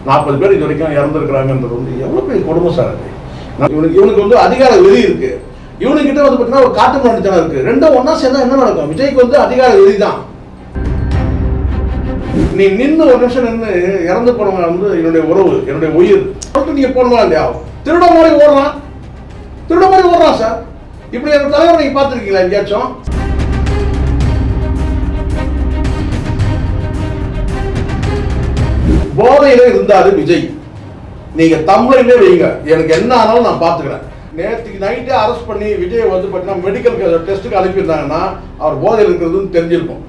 40 பேர் இது வரைக்கும் இறந்துருக்கிறாங்கன்றது வந்து எவ்வளோ பெரிய கொடுமை சார் அது. இவனுக்கு வந்து அதிகார வெறி இருக்கு. இவனுக்கிட்ட வந்து பார்த்தீங்கன்னா ஒரு காட்டு மிராண்டித்தனம் இருக்கு. ரெண்டும் ஒன்றா சேர்ந்தா என்ன நடக்கும்? விஜய்க்கு வந்து அதிகார வெறி தான். நீ நின்று ஒரு நிமிஷம் நின்று இறந்து போனவங்க வந்து என்னுடைய உறவு, என்னுடைய உயிர் நீங்க போனதா இல்லையா? திருட மாதிரி ஓடுறான் சார். இப்படி ஒரு தலைவர் நீங்க பார்த்துருக்கீங்களா எங்கேயாச்சும்? போதையில இருந்தாரு விஜய். நீங்க தமிழிலே வைங்க, எனக்கு என்ன ஆனாலும் நான் பாத்துக்கிறேன். நேற்றுக்கு நைட்டே அரெஸ்ட் பண்ணி விஜய் வந்து பார்த்தீங்கன்னா மெடிக்கல் டெஸ்ட்டுக்கு அனுப்பியிருந்தாங்கன்னா அவர் போதையில் இருக்கிறதுன்னு தெரிஞ்சிருக்கும்.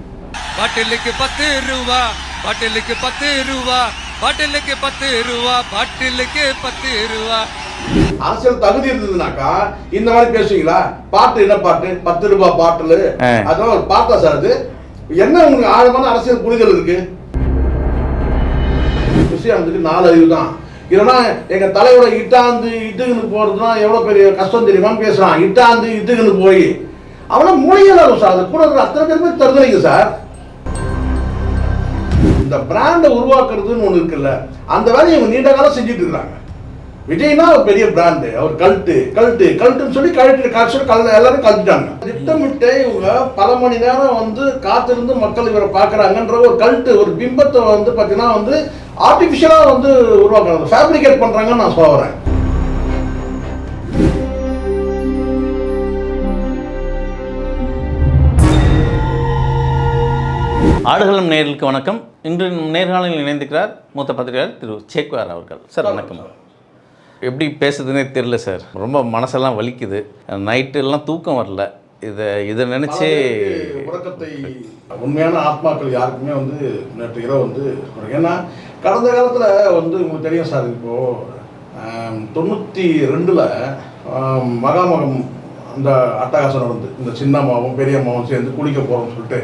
பாட்டிலுக்கு 10 ரூபா, பாட்டிலுக்கு 10 ரூபா, பாட்டிலுக்கு 10 ரூபா, பாட்டிலுக்கு 10 ரூபா. அரசியல் தகுதி இருந்ததுனாக்கா இந்த மாதிரி பேசுவீங்களா? பாட்டு என்ன பாட்டு? 10 ரூபாய் பாட்டில், அதெல்லாம் ஒரு பாட்டா சார்? அது என்ன உங்களுக்கு ஆழமான அரசியல் புரிதல் இருக்கு? விஷயம் 4 அறிவு தான். இல்லைன்னா எங்க தலைவரை இட்டுக்குன்னு போறதுன்னா எவ்வளவு பெரிய கஷ்டம் தெரியுமான்னு பேசுறான். இட்டுக்குன்னு போய் அவனை மொழியலாம் சார். அது கூட அத்தனை பேருமே தருதுறீங்க சார். இந்த பிராண்டை உருவாக்குறதுன்னு ஒண்ணு இருக்குல்ல, அந்த வேலையை இவங்க நீண்ட காலம் செஞ்சுட்டு இருக்காங்க. விஜய்னா ஒரு பெரிய பிராண்டு, அவர் கல்ட்டுன்னு சொல்லி எல்லாரும் கழட்டிட்டாங்க. திட்டமிட்டு இவங்க பல மணி நேரம் வந்து காத்திருந்து மக்கள் இவரை பாக்குறாங்கன்ற ஒரு கல்ட்டு, ஒரு பிம்பத்தை வந்து பாத்தீங்கன்னா வந்து ஆர்டிபிஷியலா வந்து உருவாக்குறாங்க, ஃபேப்ரிகேட் பண்றாங்கன்னு நான் சொல்ல வரேன். ஆடுகளம் நேயர்களுக்கு வணக்கம். இன்று நேர்காணலில் இணைந்திருக்கிறார் மூத்த பத்திரிகையாளர் திரு சேக்குவார் அவர்கள். சார் வணக்கம். எப்படி பேசுறதுன்னே தெரியல சார், ரொம்ப மனசெல்லாம் வலிக்குது. நைட்டெல்லாம் தூக்கம் வரல. இதை நினைச்சு உறக்கத்தை உண்மையான ஆத்மாக்கள் யாருக்குமே வந்து நேற்று இரவு வந்து, ஏன்னா கடந்த காலத்தில் வந்து உங்களுக்கு தெரியும் சார், இப்போ 92ல் மகாமகம் அந்த அட்டகாசம் நடந்து, இந்த சின்னம்மாவும் பெரியம்மாவும் சேர்ந்து குளிக்க போகிறோம்னு சொல்லிட்டு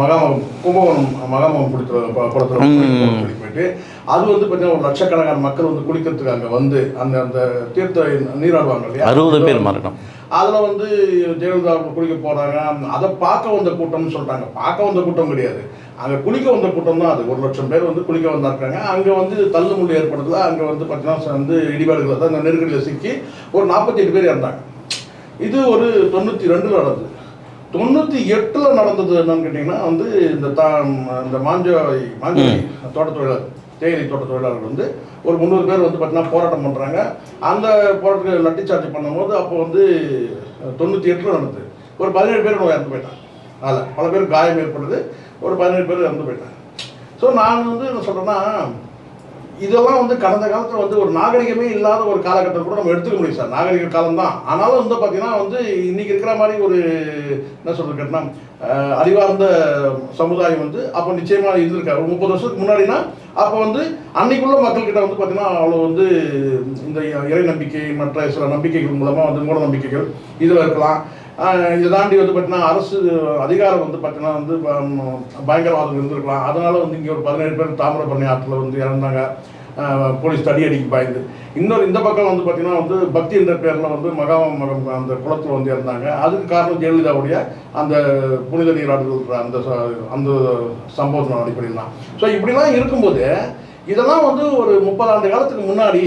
மகாமகம் கும்பகோணம் மகாமகம் குளத்தில் போயிட்டு, அது வந்து பார்த்தீங்கன்னா ஒரு லட்சக்கணக்கான மக்கள் வந்து குளிக்கிறதுக்கு அங்கே வந்து அந்த தீர்த்த நீராடுவாங்க இல்லையா, 60 பேர் மரணம். அதில் வந்து ஜெயலலிதா குளிக்க போகிறாங்க. அதை பார்க்க வந்த கூட்டம்னு சொல்கிறாங்க. பார்க்க வந்த கூட்டம் கிடையாது, அங்கே குளிக்க வந்த கூட்டம் தான் அது. 1 லட்சம் பேர் வந்து குளிக்க வந்திருக்காங்க. அங்கே வந்து தள்ளுமுள்ளு ஏற்படுத்தல. அங்கே வந்து பார்த்தீங்கன்னா வந்து இடிபாடுகள் தான், இந்த நெருக்கடியில் சிக்கி ஒரு 48 பேர் இறந்தாங்க. இது ஒரு 92ல் நடந்தது. 98ல் நடந்தது என்னன்னு கேட்டிங்கன்னா வந்து இந்த மாஞ்சோய் தோட்ட தொழிலாளர், தேயிலை தோட்ட தொழிலாளர்கள் வந்து ஒரு 300 பேர் வந்து பார்த்தீங்கன்னா போராட்டம் பண்ணுறாங்க. அந்த போராட்டத்துக்கு லட்டி சார்ஜ் பண்ணும்போது அப்போ வந்து 98ல் நடந்தது. ஒரு 17 பேர் இறந்து போயிட்டாங்க. அதில் பல பேர் காயம் ஏற்படுது, ஒரு 17 பேர் இறந்து போயிட்டாங்க. ஸோ நான் வந்து என்ன சொல்கிறேன்னா, இதெல்லாம் வந்து கடந்த காலத்தில் வந்து ஒரு நாகரிகமே இல்லாத ஒரு காலகட்டம் கூட நம்ம எடுத்துக்க முடியும் சார். நாகரிக காலம் தான். ஆனாலும் வந்து பார்த்தீங்கன்னா வந்து இன்னைக்கு இருக்கிற மாதிரி ஒரு என்ன சொல்றது கேட்டா அறிவார்ந்த சமுதாயம் வந்து அப்போ நிச்சயமாக இருந்திருக்காரு. ஒரு 30 வருஷத்துக்கு முன்னாடினா அப்போ வந்து அன்னைக்குள்ள மக்கள்கிட்ட வந்து பார்த்தீங்கன்னா அவ்வளோ வந்து இந்த இறை நம்பிக்கை மற்ற சில நம்பிக்கைகள் மூலமாக வந்து மூட நம்பிக்கைகள் இதில் இருக்கலாம். இதை தாண்டி வந்து பார்த்தீங்கன்னா அரசு அதிகாரம் வந்து பார்த்தீங்கன்னா வந்து பயங்கரவாதம் இருந்திருக்கலாம். அதனால வந்து இங்கே ஒரு 17 பேர் தாமிரபரணி ஆற்றில் வந்து இறந்தாங்க, போலீஸ் தடி அடிக்கு பாய்ந்து. இந்த பக்கம் வந்து பார்த்தீங்கன்னா வந்து பக்தி என்ற பேரில் வந்து மகாமகம் அந்த குளத்தில் வந்து இறந்தாங்க. அதுக்கு காரணம் ஜெயலலிதாவுடைய அந்த புனித நீராடுகள் அந்த சம்பவத்தின் அடிப்படையில் தான். ஸோ இப்படிலாம் இருக்கும்போது இதெல்லாம் வந்து ஒரு 30 ஆண்டு காலத்துக்கு முன்னாடி,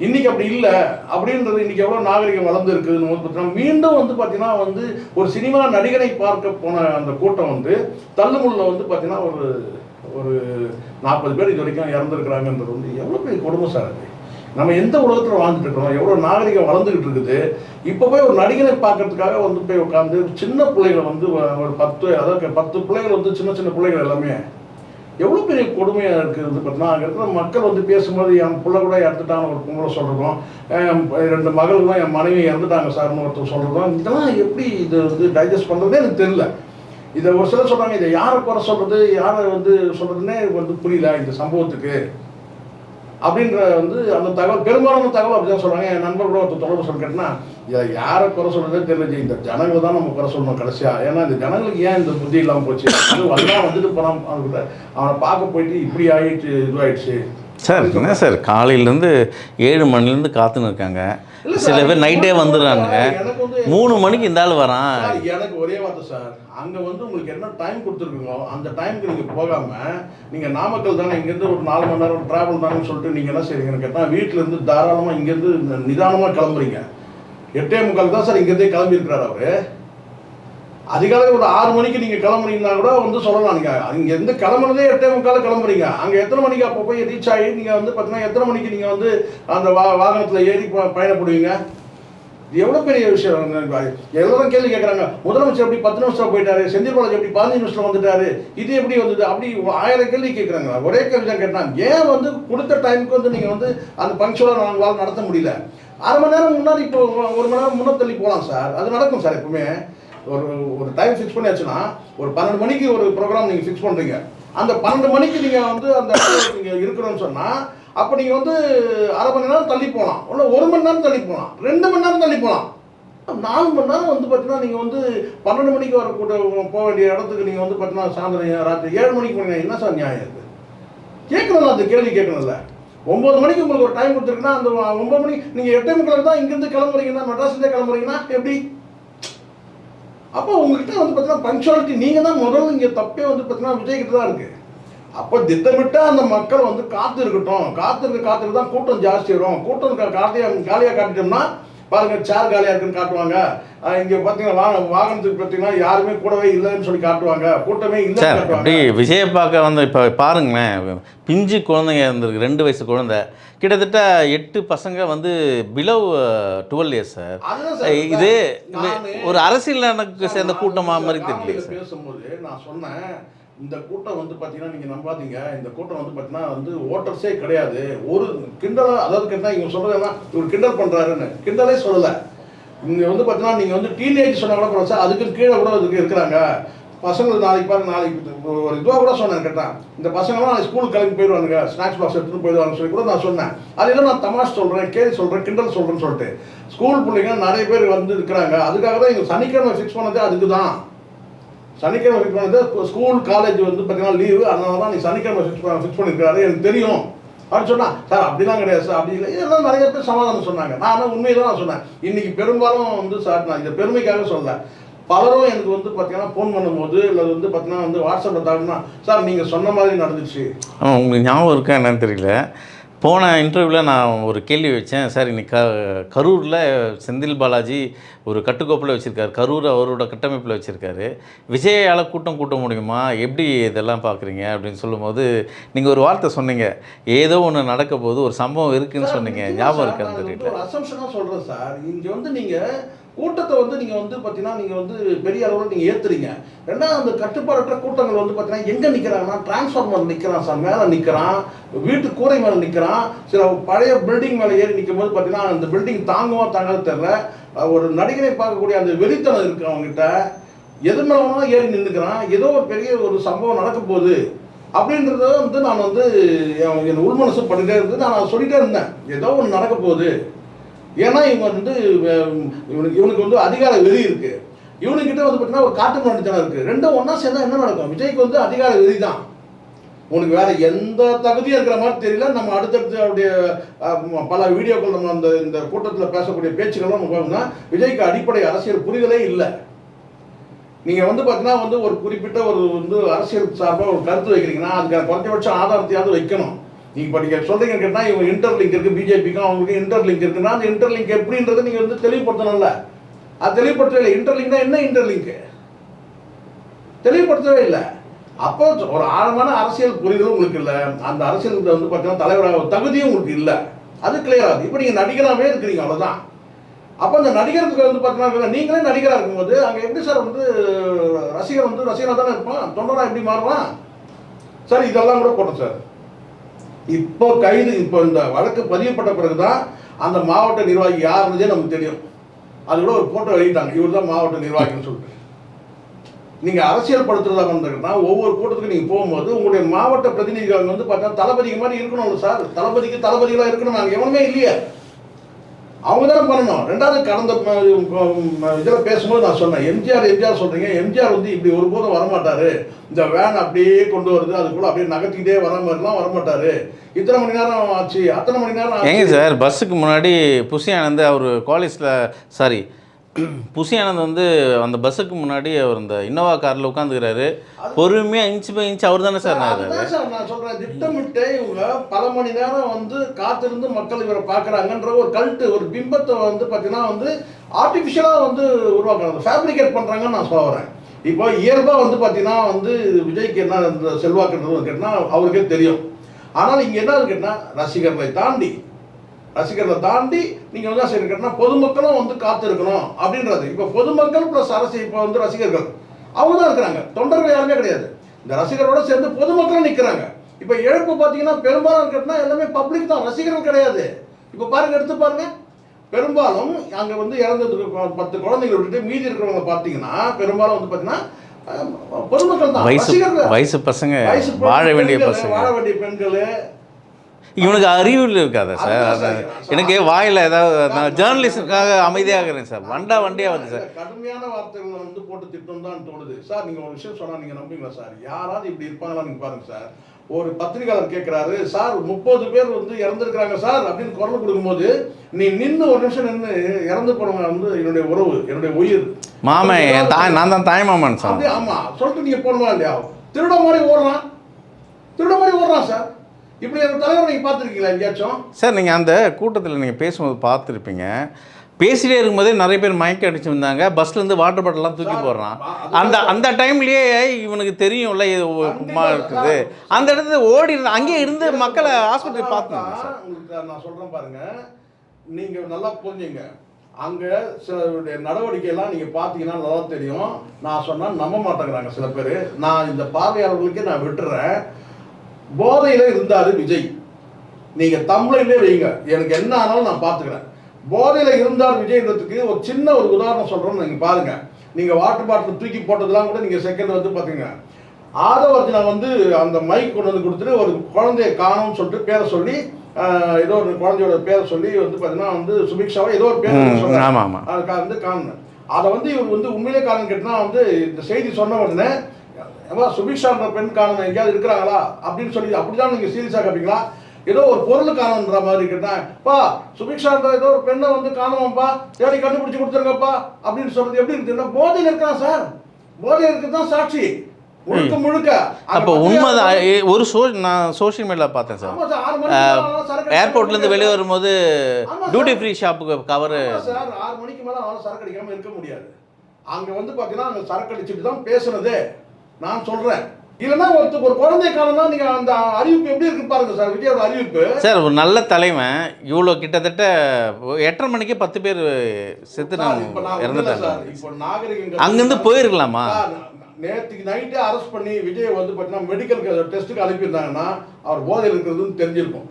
இன்னைக்கு அப்படி இல்லை அப்படின்றது. இன்னைக்கு எவ்வளோ நாகரிகம் வளர்ந்து இருக்குதுன்னு பார்த்தீங்கன்னா மீண்டும் வந்து பார்த்தீங்கன்னா வந்து ஒரு சினிமா நடிகரை பார்க்க போன அந்த கூட்டம் வந்து தள்ளுமுள்ள வந்து பார்த்தீங்கன்னா ஒரு 40 பேர் இது வரைக்கும் இறந்துருக்கிறாங்கன்றது வந்து எவ்வளோ பெரிய கொடுமை சார் அது. நம்ம எந்த உலகத்தில் வாழ்ந்துட்டு இருக்கிறோம், எவ்வளோ நாகரிகம் வளர்ந்துக்கிட்டு இருக்குது. இப்போ போய் ஒரு நடிகரை பார்க்கறதுக்காக வந்து போய் உட்காந்து சின்ன பிள்ளைகள் வந்து ஒரு 10 பிள்ளைகள் வந்து சின்ன பிள்ளைகள் எல்லாமே எவ்வளோ பெரிய கொடுமையாக இருக்குது பார்த்தீங்கன்னா. அங்கே இருக்கிற மக்கள் வந்து பேசும்போது என் பிள்ளை கூட இறந்துட்டாங்க ஒரு பொங்கலை சொல்கிறதும், 2 மகள்களும் என் மனைவி இறந்துட்டாங்க சார்னு ஒருத்தர் சொல்கிறதும், இதெல்லாம் எப்படி இது வந்து டைஜஸ்ட் பண்ணுறதே எனக்கு தெரியல. இதை ஒரு சிலர் சொல்கிறாங்க, இதை யாரை குறை சொல்கிறது, யாரை வந்து சொல்கிறதுனே வந்து புரியல இந்த சம்பவத்துக்கு அப்படின்ற வந்து அந்த தகவல், பெரும்பாலான தகவல் அப்படி தான் சொல்கிறாங்க. என் நண்பர் கூட ஒருத்தர் தொடர்பு சொல்ல கேட்டேன்னா, இதை யாரை குறை சொல்கிறதே தெரியல, இந்த ஜனங்களை தான் நம்ம குறை சொல்லணும் கடைசியாக. ஏன்னா இந்த ஜனங்களுக்கு ஏன் இந்த புத்தி இல்லாமல் போச்சு, வந்தால் வந்துட்டு போனால் அவனை பார்க்க போயிட்டு இப்படி ஆகிடுச்சு இதுவாகிடுச்சு சார். என்ன சார், காலையிலேருந்து 7 மணிலேருந்து காத்துன்னு இருக்காங்க. சில பேர் நைட்டே வந்துடுறாங்க. 3 மணிக்கு இந்த ஆள் வரான். எனக்கு ஒரே வார்த்தை சார், அங்கே வந்து உங்களுக்கு என்ன டைம் கொடுத்துருக்குங்களோ அந்த டைமுக்கு நீங்கள் போகாமல் நீங்கள் நாமக்கல் தானே இங்கேருந்து ஒரு 4 மணி நேரம் ட்ராவல் தானேன்னு சொல்லிட்டு நீங்கள் என்ன செய்றீங்கன்னு கேட்டால் வீட்டிலேருந்து தாராளமாக இங்கேருந்து நிதானமாக கிளம்புறீங்க. 8:45 தான் சார் இங்கேருந்தே கிளம்பியிருக்கிறார் அவர். அதிகாலை ஒரு 6 மணிக்கு நீங்கள் கிளம்புறீங்கன்னா கூட வந்து சொல்லலாம். நீங்கள் இங்கேருந்து கிளம்புறதே 8:45 கிளம்புறீங்க. அங்கே எத்தனை மணிக்கு அப்போ போய் ரீச் ஆகி நீங்கள் வந்து பார்த்தீங்கன்னா எத்தனை மணிக்கு நீங்கள் வந்து அந்த வாகனத்தில் ஏறி பயணப்படுவீங்க? இது எவ்வளோ பெரிய விஷயம். எல்லாரும் கேள்வி கேட்குறாங்க, முதலமைச்சர் எப்படி 10 நிமிஷம் போயிட்டாரு, செந்தில் பாலாஜி எப்படி 15 நிமிஷம் வந்துட்டாரு, இது எப்படி வந்தது, அப்படி 1000 கேள்வி கேட்குறாங்க. ஒரே கேள்வி தான் கேட்டாங்க, ஏன் வந்து கொடுத்த டைமுக்கு வந்து நீங்கள் வந்து அந்த பங்க்சுவலாக நம்மளால் நடத்த முடியல? 1/2 மணி நேரம் முன்னாடி இப்போ 1 மணி நேரம் முன்னே தள்ளி போகலாம் சார். அது நடக்கும் சார். எப்பவுமே ஒரு டைம் ஃபிக்ஸ் பண்ணியாச்சுன்னா ஒரு 12 மணிக்கு ஒரு ப்ரோக்ராம் நீங்கள் ஃபிக்ஸ் பண்ணுறீங்க. அந்த 12 மணிக்கு நீங்கள் வந்து அந்த நீங்கள் இருக்கணும்னு சொன்னால் அப்போ நீங்கள் வந்து 1/2 மணி நேரம் தள்ளி போகலாம், இல்லை 1 மணி நேரம் தள்ளி போகலாம், 2 மணி நேரம் தள்ளி போகலாம். 4 மணி நேரம் வந்து பார்த்தீங்கன்னா நீங்கள் வந்து 12 மணிக்கு போக வேண்டிய இடத்துக்கு நீங்கள் வந்து பார்த்தீங்கன்னா சாயந்தரம் ராத்திரி 7 மணிக்கு போனீங்கன்னா என்ன சார் நியாயம் இருக்குது? கேட்கணும்ல, அந்த கேள்வி கேட்கணும்ல. 9 மணிக்கு உங்களுக்கு ஒரு டைம் கொடுத்துருக்குன்னா அந்த 9 மணிக்கு நீங்கள் 8:45 தான் இங்கேருந்து கிளம்புறீங்கன்னா, மெட்ராஸ்லேயே கிளம்புறீங்கன்னா எப்படி? அப்போ உங்ககிட்ட வந்து பார்த்தீங்கன்னா பங்க்சுவாலிட்டி நீங்கள் தான் முதல்ல இங்கே தப்பே வந்து பார்த்தீங்கன்னா விஜய்கிட்ட தான் இருக்குது. அப்போ திட்டமிட்டா அந்த மக்கள் வந்து காத்து இருக்கட்டும், தான் கூட்டம் ஜாஸ்தி வரும். கூட்டம் காலியாக காட்டிட்டோம்னா பாருங்க, சேர் காலியாக இருக்குன்னு காட்டுவாங்க. இங்கே பார்த்தீங்கன்னா வாகனத்துக்கு பார்த்தீங்கன்னா யாருமே கூடவே இல்லைன்னு சொல்லி காட்டுவாங்க, கூட்டமே இல்லை காட்டுவாங்க. அப்படி விஜயை பார்க்க வந்து இப்போ பாருங்களேன், பிஞ்சு குழந்தைங்க இருந்திருக்கு, 2 வயசு குழந்தை, கிட்டத்தட்ட 8 பசங்க வந்து பிலவ் 12 இயர்ஸ் சார். இது ஒரு அரசியலுக்கு சேர்ந்த கூட்டமாக மாதிரி தெரியல சார். பேசும்போது நான் சொன்னேன், இந்த கூட்டம் வந்து பார்த்தீங்கன்னா நீங்கள் நம்பாதீங்க, இந்த கூட்டம் வந்து பார்த்தீங்கன்னா வந்து ஓட்டர்ஸே கிடையாது. ஒரு கிண்டலாக, அதாவது கேட்டால் இவங்க சொல்கிறதுனா இவர் கிண்டல் பண்ணுறாருன்னு கிண்டலே சொல்லலை. இங்கே வந்து பார்த்தீங்கன்னா நீங்கள் வந்து டீனேஜ் சொன்னால் கூட சார், அதுக்கு கீழே கூட அதுக்கு இருக்கிறாங்க பசங்களுக்கு. நாளைக்கு பாருங்க, நாளைக்கு ஒரு இதுவாக கூட சொன்னேன் கேட்டான், இந்த பசங்களாம் நாளைக்கு ஸ்கூலுக்கு கிளம்பி போயிடுவானுங்க, ஸ்நாக்ஸ் பாக்ஸ் எடுத்துகிட்டு போயிடுவாங்கன்னு சொல்லி கூட நான் சொன்னேன். அதெல்லாம் நான் தமாஷ் சொல்கிறேன், கேள்வி சொல்கிறேன், கிண்டல் சொல்கிறேன்னு சொல்லிட்டு ஸ்கூல் பிள்ளைங்க நிறைய பேர் வந்து இருக்கிறாங்க. அதுக்காக தான் இங்கே சனிக்கிழமை ஃபிக்ஸ் பண்ணதே அதுக்கு தான். சனிக்கிழமை ஃபிக்ஸ் பண்ணது ஸ்கூல் காலேஜ் வந்து பார்த்தீங்கன்னா லீவு, அதனால தான் நீ சனிக்கிழமை ஃபிக்ஸ் பண்ணியிருக்காரு எனக்கு தெரியும் அப்படின்னு சொன்னால், சார் அப்படிலாம் கிடையாது சார், அப்படி இல்லை, இதெல்லாம் நிறைய பேர் சமாதானம் சொன்னாங்க. நான் ஆனால் உண்மையை தான் நான் சொன்னேன். இன்றைக்கி பெரும்பாலும் வந்து சார், நான் இந்த பெருமைக்காக சொல்லலை, பலரும் எனக்கு வந்து பார்த்தீங்கன்னா ஃபோன் பண்ணும்போது இல்லை வந்து பார்த்தீங்கன்னா வந்து வாட்ஸ்அப்பில் தாக்குனா, சார் நீங்கள் சொன்ன மாதிரி நடந்துச்சு. உங்களுக்கு ஞாபகம் இருக்கா என்னன்னு தெரியல, போன இன்டர்வியூவில் நான் ஒரு கேள்வி வச்சேன் சார். இன்னைக்கு கரூரில் செந்தில் பாலாஜி ஒரு கட்டுக்கோப்பில் வச்சுருக்காரு, கரூர் அவரோட கட்டமைப்பில் வச்சுருக்காரு. விஜயால் கூட்ட முடியுமா, எப்படி இதெல்லாம் பார்க்குறீங்க அப்படின்னு சொல்லும்போது நீங்கள் ஒரு வார்த்தை சொன்னீங்க, ஏதோ ஒன்று நடக்க போது, ஒரு சம்பவம் இருக்குதுன்னு சொன்னீங்க. ஞாபகம் இருக்கான்னு தெரியல. ஒரு அசம்ஷனாக சொல்கிறேன் சார். இங்கே வந்து நீங்கள் கூட்டத்தை வந்து நீங்கள் வந்து பார்த்தீங்கன்னா நீங்கள் வந்து பெரிய அளவில் நீங்கள் ஏற்றுறீங்க. ரெண்டாவது அந்த கட்டுப்பாடற்ற கூட்டங்கள் வந்து பார்த்தீங்கன்னா எங்கே நிற்கிறாங்கன்னா, டிரான்ஸ்ஃபார்மர் நிற்கிறான் சார், மேலே நிற்கிறான், வீட்டு கூரை மேலே நிற்கிறான், சில பழைய பில்டிங் மேலே ஏறி நிற்கும் போது பார்த்தீங்கன்னா அந்த பில்டிங் தாங்குமா தாங்காது தெரில. ஒரு நடிகரை பார்க்கக்கூடிய அந்த வெறித்தனம் இருக்குது அவங்ககிட்ட. எது மேலே ஏறி நின்றுக்கிறான், ஏதோ ஒரு பெரிய ஒரு சம்பவம் நடக்க போகுது அப்படின்றத வந்து நான் வந்து என் உள்மனசு பண்ணிகிட்டே இருந்து நான் சொல்லிகிட்டே இருந்தேன், ஏதோ ஒன்று நடக்க போகுது. ஏன்னா இவங்க வந்து இவனுக்கு வந்து அதிகார வெறி இருக்குது, இவனுக்கிட்ட வந்து பார்த்தீங்கன்னா ஒரு காட்டு மண்டித்தனம் இருக்குது. ரெண்டும் ஒன்றா சேர்ந்தா என்ன நடக்கும்? விஜய்க்கு வந்து அதிகார வெறி தான், உனக்கு வேற எந்த தகுதியும் இருக்கிற மாதிரி தெரியல. நம்ம அடுத்தடுத்து அவருடைய பல வீடியோக்கள் நம்ம இந்த கூட்டத்தில் பேசக்கூடிய பேச்சுக்கள்லாம் நம்ம பார்த்தோம்னா விஜய்க்கு அடிப்படை அரசியல் புரிதலே இல்லை. நீங்கள் வந்து பார்த்தீங்கன்னா வந்து ஒரு குறிப்பிட்ட ஒரு வந்து அரசியல் சார்பாக ஒரு கருத்து வைக்கிறீங்கன்னா அதுக்கான குறைஞ்சபட்சம் ஆதாரத்தையாவது வைக்கணும். நீங்கள் இப்போ நீங்கள் சொல்கிறீங்கன்னு கேட்டால் இவங்க இன்டர்லிங்க் இருக்குது, பிஜேபிக்கும் அவங்களுக்கு இன்டர்லிங்க் இருக்குன்னா அந்த இன்டர்லிங்க் எப்படின்றத நீங்கள் வந்து தெளிவுபடுத்தணும்ல. அது தெளிவுபடுத்தவே இல்லை. இன்டர்லிங்க்னா என்ன இன்டர்லிங்க்கு தெளிவுபடுத்தவே இல்லை. அப்போ ஒரு ஆழமான அரசியல் புரிதலும் உங்களுக்கு இல்லை, அந்த அரசியல் வந்து பார்த்தீங்கன்னா தலைவராக தகுதியும் உங்களுக்கு இல்லை, அது கிளியர் ஆகுது. இப்போ நீங்கள் நடிகராகவே இருக்கிறீங்க, அவ்வளோதான். அப்போ அந்த நடிகருக்கு வந்து பார்த்தீங்கன்னா நீங்களே நடிகராக இருக்கும்போது அங்கே எப்படி சார் வந்து ரசிகர் வந்து ரசிகராக தானே இருப்பான், தொண்டராக எப்படி மாறுவான் சார்? இதெல்லாம் கூட போட்டோம் சார். இப்போ இந்த வழக்கு பதியப்பட்ட பிறகுதான் அந்த மாவட்ட நிர்வாகி யாருன்றதே நமக்கு தெரியும். அது கூட ஒரு போட்டோ வெளியிட்டாங்க, இவர் தான் மாவட்ட நிர்வாகின்னு சொல்லிட்டு. நீங்கள் அரசியல் படுத்துறதாக இருந்துக்கிட்டா ஒவ்வொரு கூட்டத்துக்கு நீங்கள் போகும்போது உங்களுடைய மாவட்ட பிரதிநிதிகள் வந்து பார்த்தா தளபதிக்கு மாதிரி இருக்கணும்ல சார். தளபதிகளாக இருக்கணும், நாங்கள் எவனுமே இல்லையே, அவங்க தானே பண்ணணும். ரெண்டாவது கடந்த இதில் பேசும்போது நான் சொன்னேன், எம்ஜிஆர் சொல்கிறீங்க, எம்ஜிஆர் வந்து இப்படி ஒருபோதும் வரமாட்டார், இந்த வேன் அப்படியே கொண்டு வருது அதுக்குள்ளே அப்படியே நகர்த்திக்கிட்டே வர மாதிரிலாம் வரமாட்டார், இத்தனை மணி நேரம் ஆச்சு அத்தனை மணி நேரம் ஏங்க சார் பஸ்ஸுக்கு முன்னாடி புஷி ஆனந்த் அவர் காலேஜில் புசி ஆனந்த் வந்து அந்த பஸ்ஸுக்கு முன்னாடி அவர் இந்த இன்னோவா காரில் உட்காந்துக்கிறாரு, பொறுமையாக இன்ச் பை இன்ச் அவர் தானே சார் அதுதான் சார் நான் சொல்கிறேன். திட்டமிட்டு இவங்க பல மணி நேரம் வந்து காத்திருந்து மக்கள் இவரை பார்க்குறாங்கன்ற ஒரு கல்ட்டு, ஒரு பிம்பத்தை வந்து பார்த்தீங்கன்னா வந்து ஆர்டிஃபிஷியலாக வந்து உருவாக்குறாங்க, ஃபேப்ரிகேட் பண்ணுறாங்கன்னு நான் சொல்கிறேன். இப்போ இயல்பாக வந்து பார்த்தீங்கன்னா வந்து விஜய்க்கு என்ன இந்த செல்வாக்குன்றது கேட்டால் அவருக்கே தெரியும். ஆனால் இங்கே என்ன கேட்டால் ரசிகர்களை தாண்டி நீங்கள் வந்து சரி கேட்டால் பொதுமக்களும் வந்து காத்திருக்கணும் அப்படின்றது. இப்போ பொதுமக்கள் ப்ளஸ் அரசு, இப்போ வந்து ரசிகர்கள் அவங்க தான் இருக்கிறாங்க, தொண்டர்கள் யாருமே கிடையாது. இந்த ரசிகர்களோட சேர்ந்து பொதுமக்களும் நிற்கிறாங்க. இப்போ இழப்பு பார்த்தீங்கன்னா பெரும்பாலும் கேட்டால் எல்லாமே பப்ளிக் தான், ரசிகர்கள் கிடையாது. இப்போ பாருங்க, எடுத்து பாருங்க, பெரும்பாலும் அங்கே வந்து இறந்ததுக்கு 10 குழந்தைங்களை விட்டுட்டு மீதி இருக்கிறவங்க பார்த்தீங்கன்னா பெரும்பாலும் வந்து பார்த்தீங்கன்னா பொதுமக்கள் தான், வயசு பசங்க, வாழ வேண்டிய பெண்கள். இவனுக்கு அறிவில் இருக்காதா சார்? எனக்கு வாயில் ஏதாவது, நான் ஜேர்னலிஸ்டுக்காக அமைதியாக இருக்கிறேன் சார், வண்டியாக வந்து சார் கடுமையான வார்த்தைகளை வந்து போட்டு திட்டம் தான் தோணுது சார். நீங்கள் ஒரு விஷயம் சொன்னால் நீங்கள் நம்புவீங்களா சார்? யாராவது இப்படி இருப்பாங்களா? நீங்கள் பாருங்க சார், ஒரு பத்திரிகையாளர் கேட்குறாரு, சார் 30 பேர் வந்து இறந்துருக்கிறாங்க சார் அப்படின்னு குரல் கொடுக்கும்போது நீ நின்று ஒரு நிமிஷம் நின்று இறந்து போனவங்க வந்து என்னுடைய உறவு, என்னுடைய உயிர் மாமன், என் தாய், நான் தான் தாய்மாமன் சார். ஆமாம் சொல்லிட்டு நீங்கள் போகணுமா இல்லையா? திருட மாதிரி ஓடுறான் சார். இப்படி ஒரு தலைவரை நீங்கள் பார்த்துருக்கீங்களா எங்கேயாச்சும்? சார் நீங்கள் அந்த கூட்டத்தில் நீங்கள் பேசும்போது பார்த்துருப்பீங்க, பேசிட்டே இருக்கும்போதே நிறைய பேர் மயக்க அடிச்சுருந்தாங்க, பஸ்லேருந்து வாட்டர் பாட்டிலாம் தூக்கி போடுறான். அந்த டைம்லேயே இவனுக்கு தெரியும்ல இது கும்மா இருக்குது, அந்த இடத்துல ஓடி இருந்து அங்கேயே இருந்து மக்களை ஆஸ்பத்திரி பார்த்துனாங்க சார். உங்களுக்கு நான் சொல்கிறேன் பாருங்கள், நீங்கள் நல்லா புரிஞ்சுங்க. அங்கே சிலருடைய நடவடிக்கையெல்லாம் நீங்கள் பார்த்தீங்கன்னா நல்லா தெரியும். நான் சொன்னால் நம்ப மாட்டேங்கிறாங்க சில பேர். நான் இந்த பார்வையாளர்களுக்கே நான் விட்டுறேன். போதையில் இருந்தார் விஜய், நீங்கள் தமிழிலே வைங்க, எனக்கு என்ன ஆனாலும் நான் பார்த்துக்கிறேன். போதையில் இருந்தார் விஜய்ன்றதுக்கு ஒரு சின்ன ஒரு உதாரணம் சொல்கிறோன்னு நீங்கள் பாருங்கள். நீங்கள் வாட்டர் பாட்டில் தூக்கி போட்டதெல்லாம் கூட நீங்கள் செகண்ட் வந்து பார்த்தீங்க. ஆதவர்ஜனா வந்து அந்த மைக் கொண்டு வந்து கொடுத்துட்டு ஒரு குழந்தைய காணும்னு சொல்லிட்டு பேரை சொல்லி, ஏதோ ஒரு குழந்தையோட பேரை சொல்லி வந்து பார்த்தீங்கன்னா வந்து சுபிக்ஷாவை ஏதோ ஒரு பேர் சொன்னாங்க, அதுக்காக வந்து காணணும். அதை வந்து இவர் வந்து உண்மையிலே காரணம் கேட்டால் வந்து இந்த செய்தி சொன்ன உடனே சுபிக்ஷான்ற பெண் காரணம் எங்கேயாவது இருக்கிறாங்களா அப்படின்னு சொல்லி அப்படிதான் நீங்கள் சீரியஸாக கேட்பீங்களா? ஏதோ ஒரு பொருள் காணுன்ற மாதிரி கேட்டேன். பா சுபிக்ஷான்ற ஏதோ ஒரு பெண்ணை வந்து காணுவோம்ப்பா, தேடி கண்டுபிடிச்சி கொடுத்துருங்கப்பா அப்படின்னு சொல்றது எப்படி இருக்குன்னா போதையில் இருக்கான் சார். போதையில் இருக்கிறது தான் சாட்சி முழுக்க. அப்போ உண்மைதான். ஒரு நான் சோஷியல் மீடியாவில் பார்த்தேன் சார், ஏர்போர்ட்லேருந்து வெளியே வரும்போது டியூட்டி ஃப்ரீ ஷாப்புக்கு கவரு சார் 6 மணிக்கு மேலே அவனால் சரக்கு அடிக்காமல் இருக்க முடியாது. அங்கே வந்து பார்த்தீங்கன்னா அங்கே சரக்கு அடிச்சுட்டு தான் பேசுனதே நான் சொல்கிறேன். இல்லைன்னா ஒரு குழந்தை காலம்னா நீங்கள் அந்த அறிவிப்பு எப்படி இருக்கு பாருங்க சார், விஜயோட அறிவிப்பு. சார் ஒரு நல்ல தலைவன் இவ்வளோ கிட்டத்தட்ட 8:30 மணிக்கே 10 பேர் செத்து இறந்துட்டாங்க சார். இப்போ நாகரிகம் அங்கேருந்து போயிருக்கலாமா? நேற்றுக்கு நைட்டே அரெஸ்ட் பண்ணி விஜய் வந்து பார்த்தீங்கன்னா மெடிக்கல் டெஸ்ட்டுக்கு அனுப்பியிருந்தாங்கன்னா அவர் போதையில் இருக்கிறதுன்னு தெரிஞ்சிருக்கும்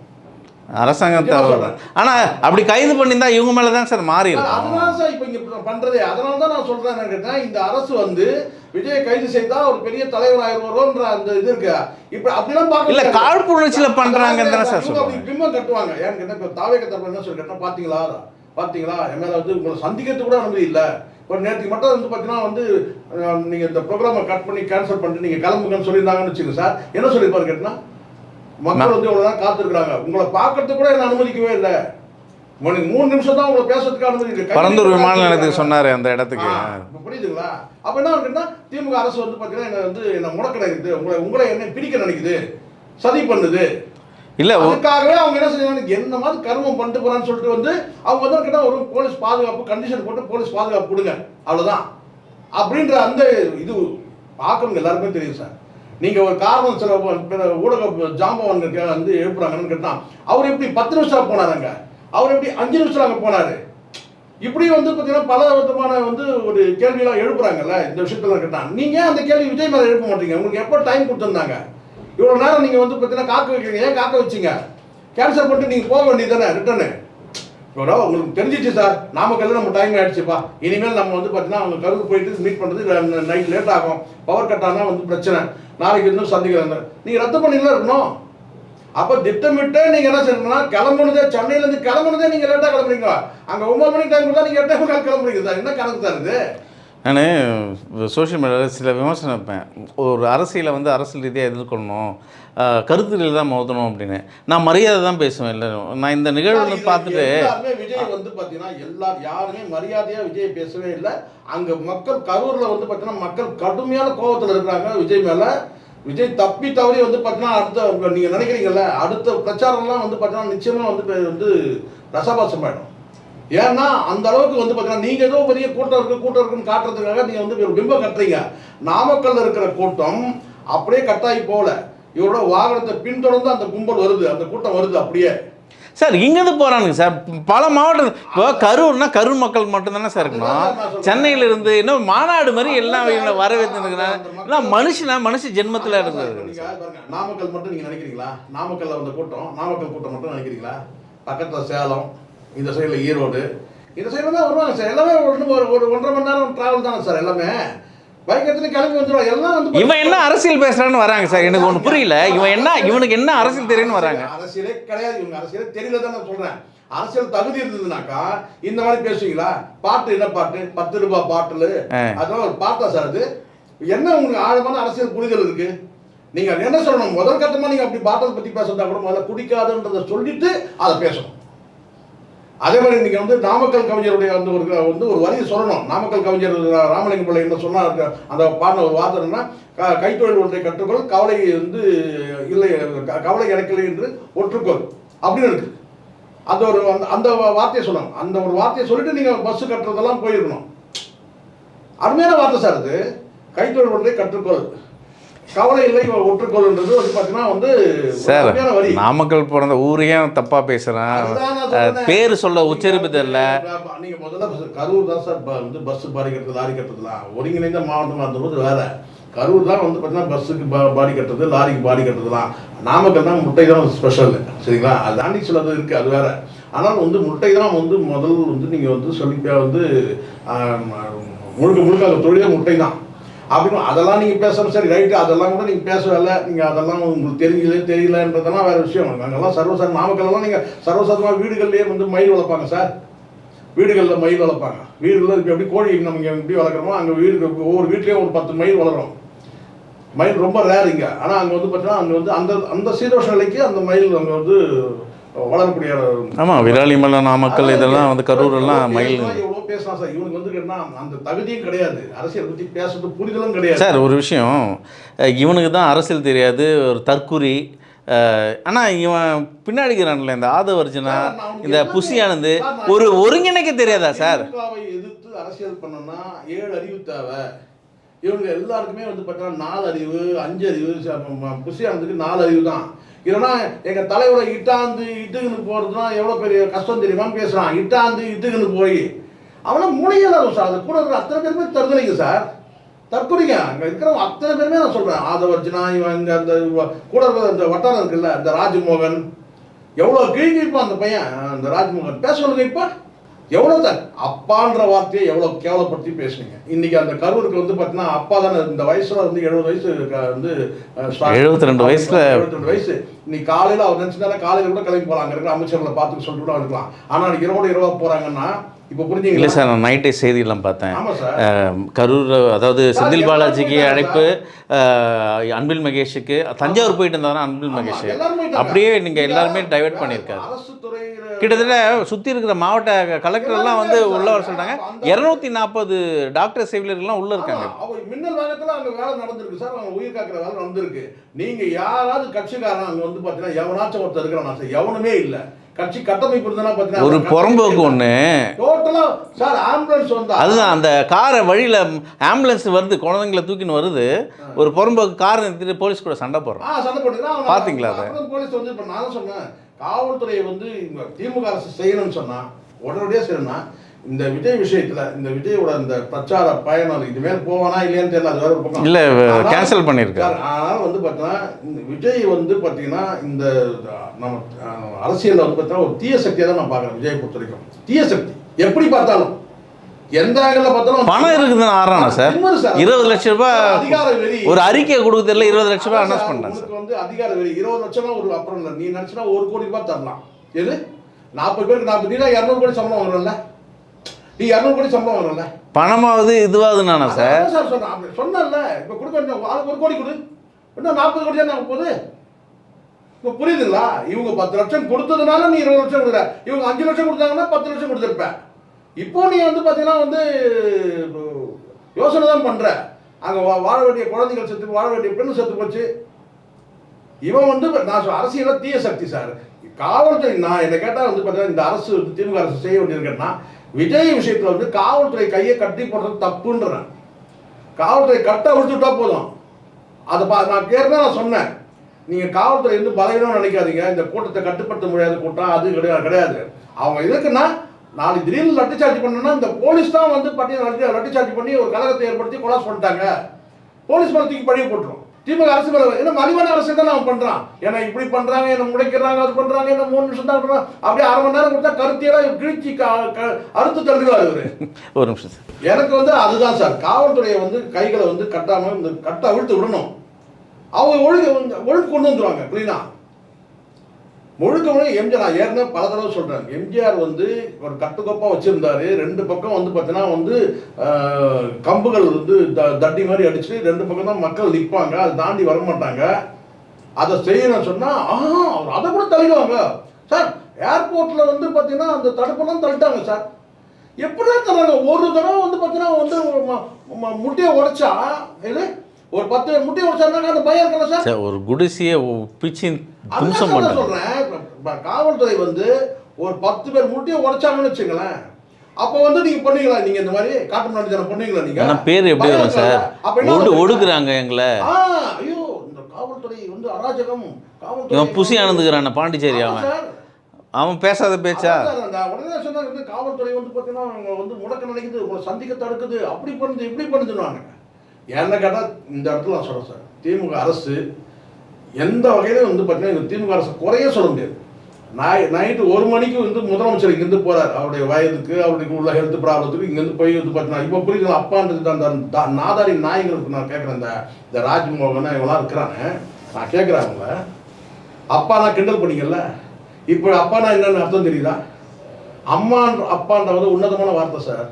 அரசாங்கம் தவறு. ஆனால் அப்படி கைது பண்ணியிருந்தா இவங்க மேலே தான் சார் மாறி இருக்கும். அதனால சார் இப்போ இங்கே பண்ணுறதே. அதனால தான் நான் சொல்கிறேன் கேட்டேன், இந்த அரசு வந்து விஜயை கைது செய்தால் ஒரு பெரிய தலைவர் ஆயிடுவாரோன்ற அந்த இது இருக்கு. இப்போ அப்படிலாம் பார்க்க இல்லை, காழ்ப்புணர்ச்சியில் பண்ணுறாங்கன்னு தானே சார் சொல்லுவாங்க. பிம்பம் கட்டுவாங்க. ஏன்னு கேட்டால் இப்போ தாவேக தரப்பு என்ன சொல்லி கேட்டால் பார்த்தீங்களா என் மேலே வந்து உங்களை சந்திக்கிறது கூட அனுமதி இல்லை. ஒரு நேற்றுக்கு மட்டும் வந்து பார்த்தீங்கன்னா வந்து நீங்கள் இந்த ப்ரோக்ராமை கட் பண்ணி கேன்சல் பண்ணிட்டு நீங்கள் கிளம்புங்கன்னு சொல்லியிருந்தாங்கன்னு வச்சுக்கோங்க சார். என்ன சொல்லியிருப்பாரு கேட்டினா, மக்கள் வந்து இவ்வளோ தான் காத்திருக்கிறாங்க, உங்களை பார்க்கறதுக்கு கூட என்ன அனுமதிக்கவே இல்லை, உங்களுக்கு 3 நிமிஷம் தான் உங்களை பேசுறதுக்கு அனுமதி இல்லை. பரந்தூர் விமான நிலையத்துக்கு சொன்னார் அந்த இடத்துக்கு. புரியுதுங்களா? அப்போ என்ன இருக்குன்னா திமுக அரசு வந்து பார்த்தீங்கன்னா என்ன முடக்க நினைக்குது, உங்களை என்ன பிடிக்க நினைக்குது, சதி பண்ணுது. இல்லை, அதுக்காகவே அவங்க என்ன செய்வாங்க, என்ன மாதிரி கர்மம் பண்ணிட்டு போறான்னு சொல்லிட்டு வந்து அவங்க வந்து கேட்டால் ஒரு போலீஸ் பாதுகாப்பு கண்டிஷன் போட்டு போலீஸ் பாதுகாப்பு கொடுங்க அவ்வளோதான் அப்படின்ற அந்த இது பார்க்கணுங்க எல்லாருமே தெரியும் சார். நீங்கள் ஒரு காரணம் சில ஊடக ஜாம்பவான்களுக்கு வந்து எழுப்புறாங்கன்னு கேட்டால் அவர் எப்படி 10 நிமிஷம் போனாருங்க, அவர் எப்படி 5 நிமிஷம் அங்கே போனார். இப்படி வந்து பார்த்தீங்கன்னா பல விதமான வந்து ஒரு கேள்வியெல்லாம் எழுப்புறாங்கல்ல இந்த விஷயத்துல கேட்டால். நீங்கள் அந்த கேள்வி விஜய் மேலே எழுப்ப மாட்டீங்க. உங்களுக்கு எப்போ டைம் கொடுத்துருந்தாங்க? இவ்வளோ நேரம் நீங்கள் வந்து பார்த்தீங்கன்னா காக்க வைக்கிறீங்க. ஏன் காக்க வச்சிங்க? கேன்சல் பண்ணிட்டு நீங்கள் போக வேண்டியது தானே ரிட்டர்னு. இப்போ உங்களுக்கு தெரிஞ்சிச்சு சார், நாமக்கல்ல நம்ம டைம் ஆகிடுச்சுப்பா, இனிமேல் நம்ம வந்து பார்த்தீங்கன்னா அவங்க கருக்கு போயிட்டு மீட் பண்ணுறது நைட் லேட் ஆகும், பவர் கட் ஆனால் வந்து பிரச்சனை, நாளைக்கு இன்னும் சந்திக்கிறாங்க, நீங்கள் ரத்து பண்ணிக்கலாம் இருக்கணும். அப்போ திட்டமிட்டே நீங்கள் என்ன செய்யணும்னா கிளம்புனதே சென்னையிலேருந்து கிளம்புனதே நீங்கள் லேட்டாக கிளம்புறீங்க. அங்கே 9 மணிக்கு டைம் கொடுத்தா நீங்கள் 8:00 கிளம்புறீங்க சார். என்ன கணக்கு சார் இது? நான் சோஷியல் மீடியாவில் சில விமர்சனம் வைப்பேன். ஒரு அரசியலை வந்து அரசியல் ரீதியாக எதிர்கொள்ளணும், கருத்துக்கள் தான் மோதணும் அப்படின்னு. நான் மரியாதை தான் பேசுவேன். இல்லை, நான் இந்த நிகழ்வுல பார்த்துட்டு எல்லாருமே விஜய் வந்து பார்த்தீங்கன்னா யாருமே மரியாதையாக விஜய் பேசவே இல்லை. அங்கே மக்கள் கரூரில் வந்து பார்த்தீங்கன்னா மக்கள் கடுமையான கோபத்தில் இருக்கிறாங்க விஜய் மேலே. விஜய் தப்பி தவறி வந்து பார்த்தீங்கன்னா அடுத்த நீங்கள் நினைக்கிறீங்கல்ல, அடுத்த பிரச்சாரம்லாம் வந்து பார்த்தீங்கன்னா நிச்சயமாக வந்து ரசபாசம் ஆகிடும். ஏன்னா அந்த அளவுக்கு வந்து பார்த்தீங்கன்னா நீங்கள் ஏதோ பெரிய கூட்டம் இருக்குன்னு காட்டுறதுக்காக நீங்கள் வந்து ஒரு பிம்பம் கட்டுறீங்க. நாமக்கல்ல இருக்கிற கூட்டம் அப்படியே கட்டாயி போகல, இவரோட வாகனத்தை பின்தொடர்ந்து அந்த கும்பல் வருது, அந்த கூட்டம் வருது அப்படியே. சார் இங்கேருந்து போகிறானுங்க சார். பல மாவட்டம் இப்போ கரூர்னா கரூர் மக்கள் மட்டும்தானே சார் இருக்கணும். சென்னையிலிருந்து இன்னும் மாநாடு மாதிரி எல்லாம் வரவேற்றுருக்குறாங்க. மனுஷ ஜென்மத்தில் இருந்தது. நாமக்கல் மட்டும் நீங்கள் நினைக்கிறீங்களா? நாமக்கல்ல வந்த கூட்டம் நாமக்கல் கூட்டம் மட்டும் நினைக்கிறீங்களா? பக்கத்தில் சேலம், இந்த சைடில் ஈரோடு, இந்த சைடில் தான் வருவாங்க சார். எல்லாமே ஒரு 1.5 மணி நேரம் ட்ராவல் தானே சார். எல்லாமே பைக் எடுத்துட்டு கிளம்பி வந்துடுவாங்க. எல்லாம் வந்து இவன் என்ன அரசியல் பேசுறான்னு வராங்க சார். எனக்கு ஒன்று புரியல. இவனுக்கு என்ன அரசியல் தெரியும்னு வராங்க. அரசியலே கிடையாது, இவங்க அரசியலே தெரியல தான் நான் சொல்றேன். அரசியல் தகுதி இருந்ததுனாக்கா இந்த மாதிரி பேசுவீங்களா? பாட்டு என்ன பாட்டு? 10 ரூபாய் பாட்டில், அதெல்லாம் ஒரு பாட்டா சார்? அது என்ன உங்களுக்கு ஆழமான அரசியல் புரிதல் இருக்கு? நீங்க என்ன சொல்லணும்? முதல் கட்டமா நீங்க அப்படி பாட்டை பத்தி பேசுறதா கூட முதல்ல குடிக்காதுன்றதை சொல்லிட்டு அதை பேசணும். அதே மாதிரி நீங்கள் வந்து நாமக்கல் கவிஞருடைய ஒரு வரியை சொல்லணும். நாமக்கல் கவிஞர் ராமலிங்கம் பிள்ளை என்ன சொன்னால் அந்த பாடின ஒரு வார்த்தை என்னன்னா, கைத்தொழில் ஒன்றை கற்றுக்கொள், கவலை வந்து இல்லை, கவலை எனக்கில்லை என்று ஒற்றுக்கொள் அப்படின்னு இருக்கு. அந்த வார்த்தையை சொல்லணும். அந்த ஒரு வார்த்தையை சொல்லிட்டு நீங்கள் பஸ்ஸு கட்டுறதெல்லாம் போயிருக்கணும். அருமையான வார்த்தை சார் அது. கைத்தொழில் ஒன்றை கற்றுக்கொள், கவலை இல்லை ஒற்றுக்கொள்ன்றது வந்து பார்த்தீங்கன்னா சார், நாமக்கல் பிறந்த ஊரையும் தப்பா பேசுறேன். பேரு சொல்ல உச்சரிப்பு தெரியல. நீங்க முதல்ல கரூர் தான் சார் வந்து பஸ் பாடி கட்டுறது, லாரி கட்டுறதுலாம் ஒருங்கிணைந்த மாவட்டமாக இருந்தபோது வேற. கரூர் தான் வந்து பார்த்தீங்கன்னா பஸ்ஸுக்கு பாடி கட்டுறது, லாரிக்கு பாடி கட்டுறதுலாம். நாமக்கல் தான் முட்டை தான் ஸ்பெஷல், சரிங்களா? அது தாண்டி சிலது இருக்குது, அது வேற. ஆனால் வந்து முட்டை தான் வந்து முதல் வந்து நீங்கள் வந்து சொல்லிப்பா வந்து முழுக்க தொழிலே முட்டை தான் அப்படின்னு அதெல்லாம் நீங்கள் பேசணும். சரி, ரைட்டு, அதெல்லாம் கூட நீங்கள் பேசவில்லை. நீங்கள் அதெல்லாம் உங்களுக்கு தெரியலன்றதெல்லாம் வேறு விஷயம். நாங்கள்லாம் நாமக்கல்லாம் நீங்கள் சர்வசாதாரணமாக வீடுகள்லேயே வந்து மயில் வளர்ப்பாங்க சார். வீடுகளில் மயில் வளர்ப்பாங்க. வீடுகளில் இப்போ எப்படி கோழி நம்ம இங்கே எப்படி வளர்க்குறோமோ அங்கே ஒவ்வொரு வீட்லேயும் ஒரு 10 மயில் வளரும். மயில் ரொம்ப ரேர் இங்கே. ஆனால் அங்கே வந்து பார்த்தீங்கன்னா அங்கே வந்து அந்த சீதோஷ நிலைக்கு அந்த மயில் அங்கே வந்து வளரக்கூடிய. ஆமாம், விராலிமலை, நாமக்கல் இதெல்லாம் வந்து கரூரெல்லாம் மயில் எவ்வளோ பேசலாம் சார். இவனுக்கு வந்து கேட்டால் அந்த தகுதியும் கிடையாது, அரசியல் பற்றி பேசுறது புரிதலும் கிடையாது சார். ஒரு விஷயம், இவனுக்கு தான் அரசியல் தெரியாது, ஒரு தற்குறி. ஆனால் இவன் பின்னாடிக்கிறான்ல இந்த ஆதவர்ஜனா, இந்த புசியானது ஒரு ஒருங்கிணைக்க தெரியாதா சார்? எதிர்த்து அரசியல் பண்ணனா 7 அறிவு தேவை. இவங்க எல்லாருக்குமே வந்து பார்த்தீங்கன்னா 4 அறிவு 5 அறிவு. புசியானதுக்கு 4 அறிவு தான். இல்லைன்னா எங்கள் தலைவரை இட்டுக்குன்னு போகிறதுனா எவ்வளோ பெரிய கஷ்டம் தெரியுமான்னு பேசுகிறான். இட்டுக்குன்னு போய் அவனை மூளையெல்லாம் சார். அது கூட இருக்கிற அத்தனை பேருமே தருதலைங்க சார், தற்கொலைங்க. அங்கே இருக்கிறவங்க அத்தனை பேருமே நான் சொல்கிறேன். ஆதவர்ஜனா, இவன் இங்கே அந்த கூட இருக்கிற அந்த வட்டாரம் இருக்குல்ல, இந்த ராஜ்மோகன், எவ்வளோ கிழிப்பான் அந்த பையன். அந்த ராஜ்மோகன் பேச சொல்லுங்க. இப்போ எவ்வளோ தான் அப்பான்ற வார்த்தையை எவ்வளோ கேவலப்படுத்தி பேசுனீங்க. இன்னைக்கு அந்த கரூருக்கு வந்து பார்த்தீங்கன்னா அப்பா தானே. இந்த வயசுல வந்து 70 வயசு வந்து 72 வயசு. இன்னைக்கு காலையில் அவர் நினச்சிருந்தா காலையில் கூட கிளம்பி போகலாம். அங்கே இருக்கிற அமைச்சர்களை பார்த்து சொல்லிட்டு கூட இருக்கலாம். ஆனால் இரவா போகிறாங்கன்னா இப்போ புரிஞ்சுங்க. இல்லை சார், நான் நைட்டே செய்தியெல்லாம் பார்த்தேன். கரூர், அதாவது செந்தில் பாலாஜிக்கு அழைப்பு, அன்பில் மகேஷுக்கு தஞ்சாவூர் போயிட்டு இருந்தாங்கன்னா அன்பில் மகேஷ் அப்படியே நீங்கள் எல்லாருமே டைவெர்ட் பண்ணியிருக்காரு. கிட்டத்தட்ட சுற்றி இருக்கிற மாவட்ட கலெக்டர்லாம் வந்து உள்ள வர சொல்கிறாங்க. 240 டாக்டர் செவிலியர்கள்லாம் உள்ளே இருக்காங்க. மின்னல் வேகத்தில் அங்கே வேலை நடந்திருக்கு சார். அவங்க உயிர் காக்கிற வேலை நடந்திருக்கு. நீங்கள் யாராவது கட்சிக்காரன் அங்கே வந்து பார்த்தீங்கன்னா எவனாச்சும் ஒருத்தர் இருக்கிறான் சார்? எவனுமே இல்லை. கட்சி கட்டமைப்பு இருந்தா பார்த்தீங்கன்னா ஒரு புறம்போக்கு ஒன்று டோட்டலாக சார். ஆம்புலன்ஸ் வந்தா அதுதான், அந்த காரை வழியில் ஆம்புலன்ஸ் வருது, குழந்தைங்களை தூக்கின்னு வருது. ஒரு புறம்போக்கு காரை நிறுத்திட்டு போலீஸ் கூட சண்டை போடுறோம். சண்டை போட்டுருக்கான். பார்த்தீங்களா? அதை போலீஸ் வந்து இப்போ நான் தான் சொன்னேன், காவல்துறையை வந்து திமுக அரசு செய்யணும்னு சொன்னா உடனடியாக செய்யணும்னா இந்த விஜய் விஷயத்துல இந்த விஜயோட இந்த பிரச்சார பயணம் இதுமேல் போவானா இல்லையான்னு தெரியல. அது வேற ஒரு பக்கம் இல்லை, கேன்சல் பண்ணியிருக்காரு. ஆனால் வந்து பார்த்தீங்கன்னா இந்த விஜய் வந்து பார்த்தீங்கன்னா இந்த நம்ம அரசியலில் வந்து பார்த்தீங்கன்னா ஒரு தீய சக்தியாக தான் நான் பார்க்குறேன். விஜய் பொறுத்த வரைக்கும் தீய சக்தி. எப்படி பார்த்தாலும் எந்த ஆங்கில பார்த்தாலும் பணம் இருக்குதுன்னு ஆறானா சார்? 20 லட்சம் ரூபாய் அதிகார வெறி. ஒரு அறிக்கை கொடுக்க தெரியல, 20 லட்சம் ரூபாய் அனௌன்ஸ் பண்ணாங்க. வந்து அதிகார வெறி. 20 லட்சம் ஒரு அப்புறம் இல்லை. நீ நினச்சினா 1 கோடி ரூபாய் தரலாம். எது 40 பேருக்கு 40 200 கோடி சம்பளம் வாங்கணும்ல. நீ 200 கோடி சம்பளம் வரல, பணமாவது இதுவாது நானா சார்? அதான் சார் சொன்னேன். அப்படி சொன்னேன்ல, இப்போ கொடுக்க ஆளுக்கு 1 கோடி கொடு, இன்னும் 40 கோடி தான் நமக்கு போகுது. இப்போ புரியுதுங்களா? இவங்க 10 லட்சம் கொடுத்ததுனால நீ 20 லட்சம் கொடுக்குற, இவங்க 5 லட்சம் கொடுத்தாங்கன்னா 10 லட்சம் கொடுத்துருப்ப. இப்போ நீ வந்து பார்த்தீங்கன்னா வந்து யோசனை தான் பண்ற. அங்கே வாழ வேண்டிய குழந்தைகள் செத்து, வாழ வேண்டிய பெண்ணு செத்து போச்சு. இவன் வந்து நான் அரசியல தீய சக்தி சார். காவல்துறை நான் என்ன கேட்டால் வந்து பார்த்தீங்கன்னா இந்த அரசு வந்து திமுக அரசு செய்ய வேண்டியிருக்கேன்னா விஜய் விஷயத்தில் வந்து காவல்துறை கையை கட்டி போடுறது தப்புன்றேன். காவல்துறை கட்ட விட்டுட்டா போதும். அதை நான் ஏற்கனவே நான் சொன்னேன், நீங்கள் காவல்துறை வந்து பலவீனம் நினைக்காதீங்க, இந்த கூட்டத்தை கட்டுப்படுத்த முடியாத கூட்டம் அது கிடையாது. அவங்க எதுக்குன்னா நாளைக்கு திடீர்னு லட்டு சார்ஜ் பண்ணணும்னா இந்த போலீஸ் தான் வந்து லட்டு சார்ஜ் பண்ணி ஒரு கலகத்தை ஏற்படுத்தி கொலாஸ் பண்ணிட்டாங்க, போலீஸ் மேலே தூக்கி பழிய போட்டுரும். திமுக அரசு மேலே என்ன மலிவான அரசு தான் அவன் பண்ணுறான். ஏன்னா இப்படி பண்ணுறாங்க, என்ன முடைக்கிறாங்க, அது பண்ணுறாங்க, என்ன 3 நிமிஷம் தான் பண்ணுறாங்க, அப்படியே 1/2 மணி நேரம் கொடுத்தா கருத்தியெல்லாம் கிழிச்சி அறுத்து தள்ளுவார் இவர். ஒரு நிமிஷம் சார். எனக்கு வந்து அதுதான் சார், காவல்துறையை வந்து கைகளை வந்து கட்டாமல் இந்த கட்டை அவிழ்த்து விடணும். அவங்க ஒழுங்கு கொண்டு வந்துடுவாங்க கிளீனா. முழுக்க எம்ஜிஆர், நான் ஏற்கனவே பல தடவை சொல்கிறேன், எம்ஜிஆர் வந்து ஒரு கட்டுக்கோப்பாக வச்சுருந்தாரு. 2 பக்கம் வந்து பார்த்தீங்கன்னா வந்து கம்புகள் வந்து தட்டி மாதிரி அடிச்சுட்டு 2 பக்கம் தான் மக்கள் நிற்பாங்க, அதை தாண்டி வரமாட்டாங்க. அதை செய்யணும்னு சொன்னால் அதை கூட தள்ளிடுவாங்க சார். ஏர்போர்ட்டில் வந்து பார்த்தீங்கன்னா அந்த தடுப்பெல்லாம் தள்ளிட்டாங்க சார். எப்படிதான் தர்றாங்க? ஒரு தடவை வந்து பார்த்தீங்கன்னா வந்து முட்டையை உடைச்சா இது ஒரு 10 முட்டையை உடைச்சாருனாங்க அந்த பயம் இருக்கல சார். ஒரு குடிசையை பிச்சு தும்சம் பண்ண சொல்கிறேன். காவல்துறை வந்து ஒரு 10 பேர் முட்டையை உடைச்சாங்கன்னு வச்சுங்களேன், அப்போ வந்து நீங்கள் பண்ணுவீங்களா? நீங்கள் இந்த மாதிரி காட்டு முன்னாடி தானே பண்ணுவீங்களா? நீங்கள் பேர் எப்படி வரும் சார்? அப்போ ஒடுக்குறாங்க எங்களை. ஐயோ இந்த காவல்துறை வந்து அராஜகம். காவல்துறை இவன் புசி ஆனந்துக்கிறான் பாண்டிச்சேரி. அவன் பேசாத பேச்சா? உடனே சொன்னாங்க காவல்துறை வந்து பார்த்தீங்கன்னா வந்து முடக்க நினைக்குது, உங்களை சந்திக்க தடுக்குது, அப்படி பண்ணுது இப்படி பண்ணுதுன்னு. என்ன கேட்டால் இந்த இடத்துல நான் சொல்கிறேன் சார், திமுக அரசு எந்த வகையிலும் வந்து பார்த்தீங்கன்னா இந்த திமுக அரசு குறைய சொல்ல முடியாது. நைட்டு 1 மணிக்கு வந்து முதலமைச்சர் இங்கேருந்து போகிறார், அவருடைய வயதுக்கு அவருக்கு உள்ள ஹெல்த் ப்ராப்ளத்துக்கு இங்கேருந்து போய் வந்து பார்த்தீங்கன்னா இப்போ புரியுது அப்பான்றது அந்த நாதாரி நாய்களுக்கு நான் கேட்குறேன். இந்த ராஜ்மோகன் இவங்களாம் இருக்கிறாங்க, நான் கேட்குறேன் அவங்கள, அப்பா நான் கிண்டல் பண்ணிக்கல, இப்போ அப்பானா என்னென்னு அர்த்தம் தெரியுதா? அப்பான்ற வந்து உன்னதமான வார்த்தை சார்.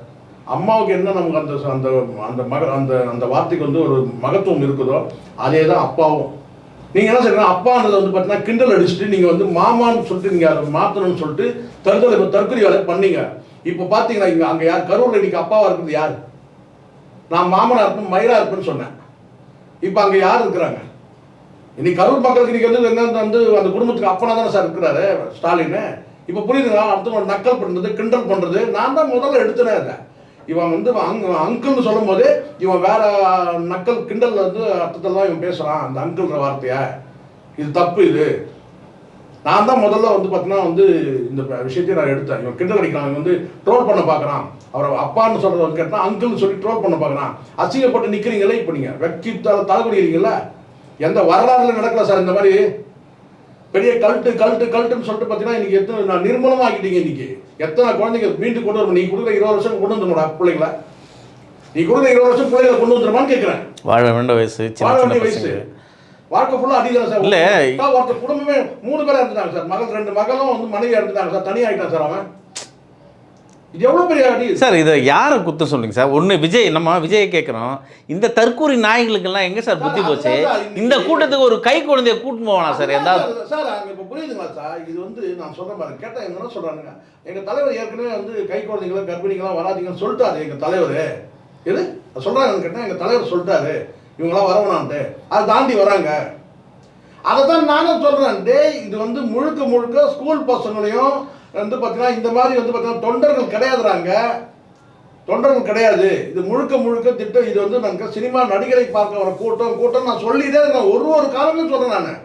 அம்மாவுக்கு என்ன நமக்கு அந்த அந்த அந்த அந்த அந்த வார்த்தைக்கு வந்து ஒரு மகத்துவம் இருக்குதோ அதே தான் அப்பாவும். நீங்கள் என்ன சொல்றீங்க, அப்பான்றதை வந்து பார்த்தீங்கன்னா கிண்டல் அடிச்சுட்டு நீங்கள் வந்து மாமான்னு சொல்லிட்டு நீங்கள் அதை மாற்றணும்னு சொல்லிட்டு தற்கொலை வேலை பண்ணீங்க. இப்போ பார்த்தீங்கன்னா இங்கே அங்கே யார் கரூரில் இன்னைக்கு அப்பாவாக இருக்குது யார்? நான் மாமனாக இருப்பேன் மயிலாக இருப்பேன்னு சொன்னேன். இப்போ அங்கே யார் இருக்கிறாங்க? இன்னைக்கு கரூர் மக்களுக்கு இன்னைக்கு வந்து என்ன வந்து அந்த குடும்பத்துக்கு அப்பனா தானே சார் இருக்கிறாரு ஸ்டாலின். இப்போ புரியுதுங்களா? அடுத்த நக்கல் பண்ணுறது கிண்டல் பண்ணுறது நான் தான் முதல்ல எடுத்துனேன். அதை இவன் வந்து அங்கிள்னு சொல்லும் போது இவன் வேற நக்கல் கிண்டல் வந்து அர்த்தத்தில் தான் இவன் பேசுகிறான், அந்த அங்கிள்ன்ற வார்த்தையை. இது தப்பு. இது நான் தான் முதல்ல வந்து பார்த்தீங்கன்னா வந்து இந்த விஷயத்தையும் நான் எடுத்தேன். இவன் கிண்டல் அடிக்கிறான், இவன் வந்து ட்ரோல் பண்ண பார்க்குறான். அவரை அப்பான்னு சொல்கிறத வந்து கேட்டால் அங்கிள்னு சொல்லி ட்ரோல் பண்ண பார்க்குறான். அசிங்கப்பட்டு நிற்கிறீங்களே இப்போ நீங்கள் வெக்கி தலைகுடிக்கிறீங்கள. எந்த வரலாறுல நடக்கல சார் இந்த மாதிரி பெரிய கல்ட்டுன்னு சொல்லிட்டு பார்த்தீங்கன்னா இன்னைக்கு எத்தனை நிர்மூலமாக ஆக்கிட்டீங்க. இன்னைக்கு எத்தனை குழந்தைங்க மீண்டும் கொண்டு வரணும்? நீ கொடுக்குற 20 வருஷம் கொண்டு வந்துடும்டா பிள்ளைங்கள. நீ கொடுக்குற 20 வருஷம் பிள்ளைகளை கொண்டு வந்துடுமான்னு கேட்குறேன். வாழ வேண்டிய வயசு, வாழ வேண்டிய வயசு, வாழ்க்கை ஃபுல்லாக அடிக்கலாம் சார். இல்லை ஒருத்தர் குடும்பமே 3 பேர் இறந்துட்டாங்க சார். 2 மகளும் வந்து மனைவி இறந்துட்டாங்க சார். தனியாகிட்டான் சார் அவன். இது எவ்வளோ பெரிய அடி சார். இதை யாரை குத்தம் சொல்றீங்க சார்? ஒன்று விஜய், நம்ம விஜயை கேட்குறோம். இந்த தற்கூரி நாய்களுக்கெல்லாம் எங்கே சார் புத்தி போச்சு? இந்த கூட்டத்துக்கு ஒரு கை குழந்தைய கூட்டு போவானா சார்? ஏதாவது சார் அங்கே இப்போ புரியுதுங்களா சார்? இது வந்து நான் சொல்கிறேன் பாருங்க, கேட்டால் என்ன சொல்கிறானுங்க, எங்கள் தலைவர் ஏற்கனவே வந்து கை குழந்தைங்களும் கர்ப்பிணிகளாம் வராதிங்கன்னு சொல்லிட்டாரு எங்கள் தலைவர். எது சொல்கிறாங்கன்னு கேட்டால் எங்கள் தலைவர் சொல்லிட்டாரு இவங்களாம் வரவேணான்ட்டு. அதை தாண்டி வராங்க. அதை தான் நானும் சொல்கிறேன். இது வந்து முழுக்க ஸ்கூல் பசங்களையும் வந்து பார்த்தீங்கன்னா இந்த மாதிரி வந்து பார்த்தீங்கன்னா தொண்டர்கள் கிடையாதுறாங்க. தொண்டர்கள் கிடையாது. இது முழுக்க திட்டம். இது வந்து நாங்கள் சினிமா நடிகரை பார்க்க வர கூட்டம் நான் சொல்லிட்டே இருக்கேன். ஒரு காலமே சொல்கிறேன் நான்.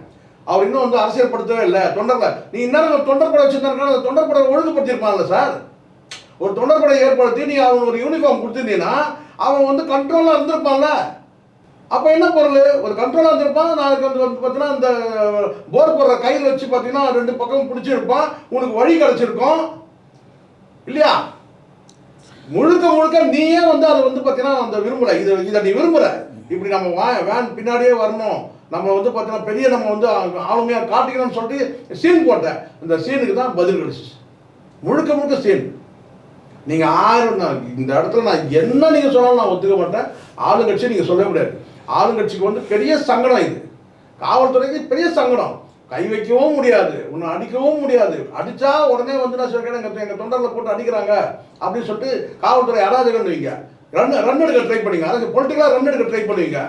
அவர் இன்னும் வந்து அரசியல்படுத்தவே இல்லை தொண்டர்களை. நீ இன்னும் தொண்டர் படை வச்சுருந்தாருன்னா அந்த தொண்டர் படை ஒழுங்குபடுத்தியிருப்பான்ல சார். ஒரு தொண்டர் படை ஏற்படுத்தி நீ அவன் ஒரு யூனிஃபார்ம் கொடுத்துருந்தீங்கன்னா அவன் வந்து கண்ட்ரோலாக இருந்திருப்பான்ல. அப்போ என்ன பொருள்? ஒரு கண்ட்ரோலாக இருந்திருப்பான். நாளைக்கு வந்து பார்த்தீங்கன்னா இந்த போர் போடுற கையில் வச்சு பார்த்தீங்கன்னா 2 பக்கம் பிடிச்சிருப்பான். உனக்கு வழி கிடச்சிருக்கும் இல்லையா? முழுக்க நீயே வந்து அதை வந்து பார்த்தீங்கன்னா அந்த விரும்பலை. இதை நீ விரும்புகிற. இப்படி நம்ம வேன் பின்னாடியே வரணும், நம்ம வந்து பார்த்தீங்கன்னா பெரிய நம்ம வந்து ஆளுமையாக காட்டிக்கணும்னு சொல்லிட்டு சீன் போட்டேன். இந்த சீனுக்கு தான் பதில் கிடைச்சிச்சு. முழுக்க சீன். நீங்கள் 1000 இந்த இடத்துல நான் என்ன நீங்கள் சொன்னாலும் நான் ஒத்துக்க மாட்டேன். ஆளுங்கட்சி நீங்கள் சொல்ல முடியாது. ஆளுங்கட்சிக்கு வந்து பெரிய சங்கடம் இது. காவல்துறைக்கு பெரிய சங்கடம். கை வைக்கவும் முடியாது, உன்னை அடிக்கவும் முடியாது. அடித்தா உடனே வந்து நான் சொல்கிறேன் எங்கள் தொண்டரில் போட்டு அடிக்கிறாங்க அப்படின்னு சொல்லிட்டு காவல்துறை அராஜகம் வைங்க. ரன் எடுக்க ட்ரை பண்ணுவீங்க. அதுக்கு பொலிட்டிக்கலாக ரன் எடுக்க ட்ரை பண்ணுவீங்க.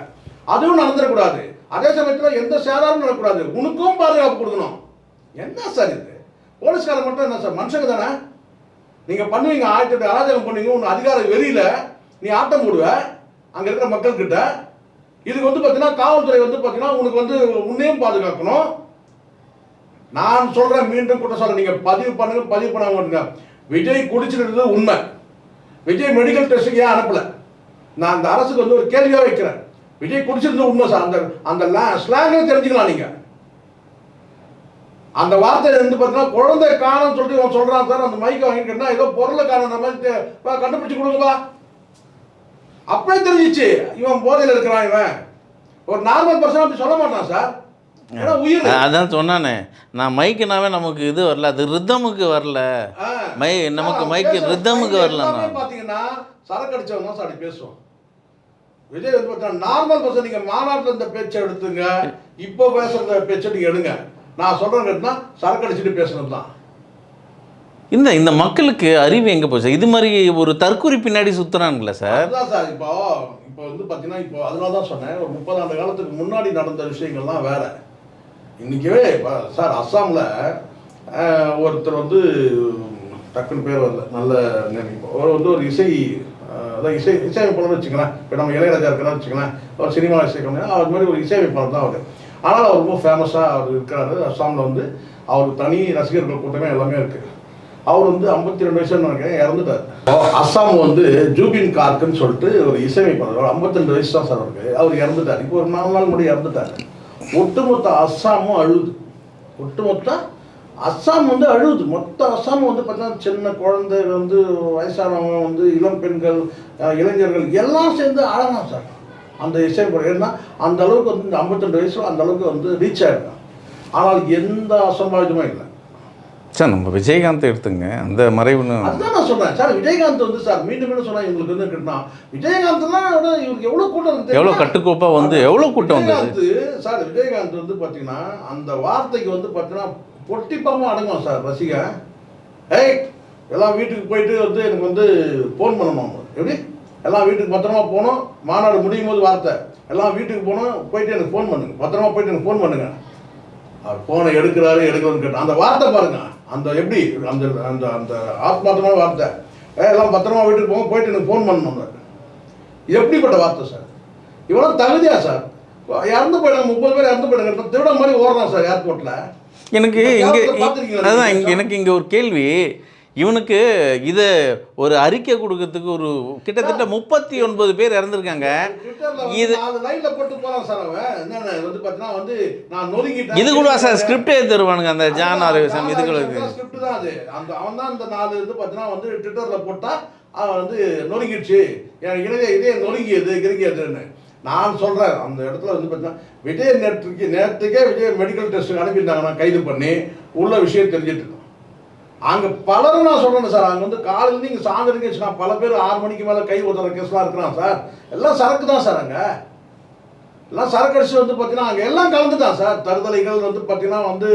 அதுவும் நடந்துடக்கூடாது. அதே சமயத்தில் எந்த சேதாரமும் நடக்கக்கூடாது. உனக்கும் பாதுகாப்பு கொடுக்கணும். என்ன சார் இது? போலீஸ்காரன் மட்டும் என்ன சார் மனுஷங்க தானே? நீங்கள் பண்ணுவீங்க 1008 அராஜகம் பண்ணுவீங்க. உன் அதிகார வெளியில் நீ ஆட்டம் போடுவ அங்கே இருக்கிற மக்கள்கிட்ட. இதுக்கு வந்து பார்த்தீங்கன்னா காவல்துறை வந்து பார்த்தீங்கன்னா உனக்கு வந்து உன்னையும் பாதுகாக்கணும். நான் சொல்கிறேன், மீண்டும் கூட சொல்கிறேன், நீங்கள் பதிவு பண்ணுங்க, பதிவு பண்ண மாட்டீங்க. விஜய் குடிச்சிருந்தது உண்மை. விஜய் மெடிக்கல் டெஸ்ட்டுக்கு ஏன் அனுப்பலை? நான் அந்த அரசுக்கு வந்து ஒரு கேள்வியாக வைக்கிறேன். விஜய் குடிச்சிருந்தது உண்மை சார். அந்த ஸ்லாங்கே தெரிஞ்சுக்கலாம். நீங்கள் அந்த வார்த்தையை வந்து பார்த்தீங்கன்னா குழந்தை காணும்னு சொல்லிட்டு இவன் சொல்கிறான் சார். அந்த மைக்கை வாங்கிக்கிட்டா ஏதோ பொருளை காணுன்ற மாதிரி கண்டுபிடிச்சி கொடுங்கப்பா. அப்பவே தெரிஞ்சிச்சு இவன் போதையில் இருக்கிறான். இவன் ஒரு நார்மல் பர்சன் அப்படி சொல்ல மாட்டான் சார். ஏன்னா உயிர். அதான் சொன்னானே நான் மைக்குனாவே நமக்கு இது வரல, அது ரித்தமுக்கு வரல. நமக்கு மைக்கு ரித்தமுக்கு வரல. பார்த்தீங்கன்னா சரக்கு அடிச்சவங்க தான் சார் அப்படி பேசுவோம். விஜய் வந்து பார்த்தீங்கன்னா நார்மல் பர்சன். நீங்கள் மாநாட்டில் இந்த பேச்சை எடுத்துங்க, இப்போ பேசுகிற பேச்சை நீங்கள் எடுங்க. நான் சொல்கிறேன் கேட்டால் சரக்கு அடிச்சுட்டு பேசுனது தான். இந்த மக்களுக்கு அறிவு எங்கே போச்சு? இது மாதிரி ஒரு தற்கொலை பின்னாடி சுற்றுறாங்களே சார். அதுதான் சார். இப்போ வந்து பார்த்தீங்கன்னா இப்போ அதனால தான் சொன்னேன், ஒரு 30 ஆண்டு காலத்துக்கு முன்னாடி நடந்த விஷயங்கள்லாம் வேற. இன்றைக்கவே சார் அஸ்ஸாமில் ஒருத்தர் வந்து டக்குன்னு பேர் வரல, நல்ல நினைப்போம். அவர் வந்து ஒரு அதான் இசையமைப்பாளர் வச்சுக்கலாம். இப்போ நம்ம இளையராஜா இருக்கிறான்னு வச்சுக்கலாம், ஒரு சினிமா இசைக்கணும். அவர் மாதிரி ஒரு இசையமைப்பாளர் தான் அவர். ஆனால் அவர் ரொம்ப ஃபேமஸாக அவர் இருக்கிறாரு. அஸ்ஸாமில் வந்து அவருக்கு தனி ரசிகர்கள் கூட்டமே எல்லாமே இருக்குது. அவர் வந்து 52 வயசுன்னு நினைக்கிறேன், இறந்துட்டார். அஸ்ஸாம் வந்து ஜூபின் கார்க்குன்னு சொல்லிட்டு ஒரு இசையமைப்பாளர். 52 வயசு தான் சார் அவருக்கு. அவர் இறந்துட்டார். இப்போ ஒரு 4 நாள் முன்னாடி இறந்துட்டார். ஒட்டுமொத்த அஸ்ஸாமும் அழுது. ஒட்டுமொத்த அஸ்ஸாம் வந்து அழுகுது. மொத்த அஸ்ஸாம் வந்து பார்த்தீங்கன்னா சின்ன குழந்தை வந்து வயசானவங்க வந்து இளம் பெண்கள் இளைஞர்கள் எல்லாம் சேர்ந்து அழகாம் சார் அந்த இசையமைப்பாளர். ஏன்னா அந்த அளவுக்கு வந்து இந்த 52 வயசில் அந்த அளவுக்கு வந்து ரீச் ஆகிருக்கான். ஆனால் எந்த அசம்பாவிதமும் இல்லை சார். நம்ம விஜயகாந்த் எடுத்துங்க, அந்த மறைவுன்னு அதுதான் நான் சொல்கிறேன் சார். விஜயகாந்த் வந்து சார் மீண்டும் சொன்னால் இவங்களுக்கு வந்து கேட்டா விஜயகாந்த்லாம் இவருக்கு எவ்வளோ கூட்டம் இருக்குது, எவ்வளோ கட்டுக்கோப்பாக வந்து எவ்வளோ கூட்டம் வந்து சார். விஜயகாந்த் வந்து பார்த்தீங்கன்னா அந்த வார்த்தைக்கு வந்து பார்த்தீங்கன்னா பொட்டிப்பாமல் அடங்கும் சார் ரசிகன். ஏய் எல்லாம் வீட்டுக்கு போயிட்டு வந்து எனக்கு வந்து ஃபோன் பண்ணணும். எப்படி எல்லாம் வீட்டுக்கு பத்திரமா போகணும். மாநாடு முடியும் போது வார்த்தை எல்லாம் வீட்டுக்கு போகணும், போயிட்டு எனக்கு ஃபோன் பண்ணுங்க, பத்திரமா போயிட்டு எனக்கு ஃபோன் பண்ணுங்க. அவர் ஃபோனை எடுக்கிறாருன்னு கேட்டான். அந்த வார்த்தை பாருங்க, அந்த எப்படி அந்த அந்த அந்த ஆத்மார்த்தமான வார்த்தை. எல்லாம் பத்திரமா வீட்டுக்கு போங்க, போயிட்டு எனக்கு ஃபோன் பண்ணணும். எப்படிப்பட்ட வார்த்தை சார்? இவ்வளோ தகுதியா சார்? இறந்து போயிடாங்க, 30 பேர் இறந்து போயிடாங்க. திருட மாதிரி ஓடுறான் சார் ஏர்போர்ட்டில். எனக்கு எனக்கு இங்கே ஒரு கேள்வி. இவனுக்கு இதை ஒரு அறிக்கை கொடுக்கறதுக்கு ஒரு கிட்டத்தட்ட 39 பேர் இறந்துருக்காங்க. இது போட்டு போறான் சார். அவன் என்ன வந்து பார்த்தீங்கன்னா வந்து நான் நொறுங்கிட்டேன். இது கூட சார் ஸ்கிரிப்டே தருவானுங்க அந்த ஜான் ஆரோக்கியம் இதுக்கு ஸ்கிரிப்ட் தான் அது. அவன் தான் இந்த 4 இது பார்த்தீங்கன்னா வந்து ட்விட்டரில் போட்டால் அவன் வந்து நொறுங்கிடுச்சு, எனக்கு இதே நொறுங்கியது கிருங்கியதுன்னு. நான் சொல்கிறேன் அந்த இடத்துல வந்து பார்த்தீங்கன்னா விஜய் நேற்றுக்கே விஜய் மெடிக்கல் டெஸ்ட்டுக்கு அனுப்பியிருந்தாங்கன்னா கைது பண்ணி உள்ள விஷயம் தெரிஞ்சிட்டு இருக்கோம். அங்கே பலரும் நான் சொல்கிறேன் சார். அங்கே வந்து காலையில் நீங்கள் சாயந்தரம் வச்சுக்கலாம், பல பேர் 6 மணிக்கு மேலே கை ஊற்றுற கேஸ்லாம் இருக்கிறான் சார். எல்லாம் சரக்கு தான் சார். அங்கே எல்லாம் சரக்கு அடிச்சு வந்து பார்த்தீங்கன்னா அங்கே எல்லாம் கலந்துட்டான் சார். தருதலைகள் வந்து பார்த்தீங்கன்னா வந்து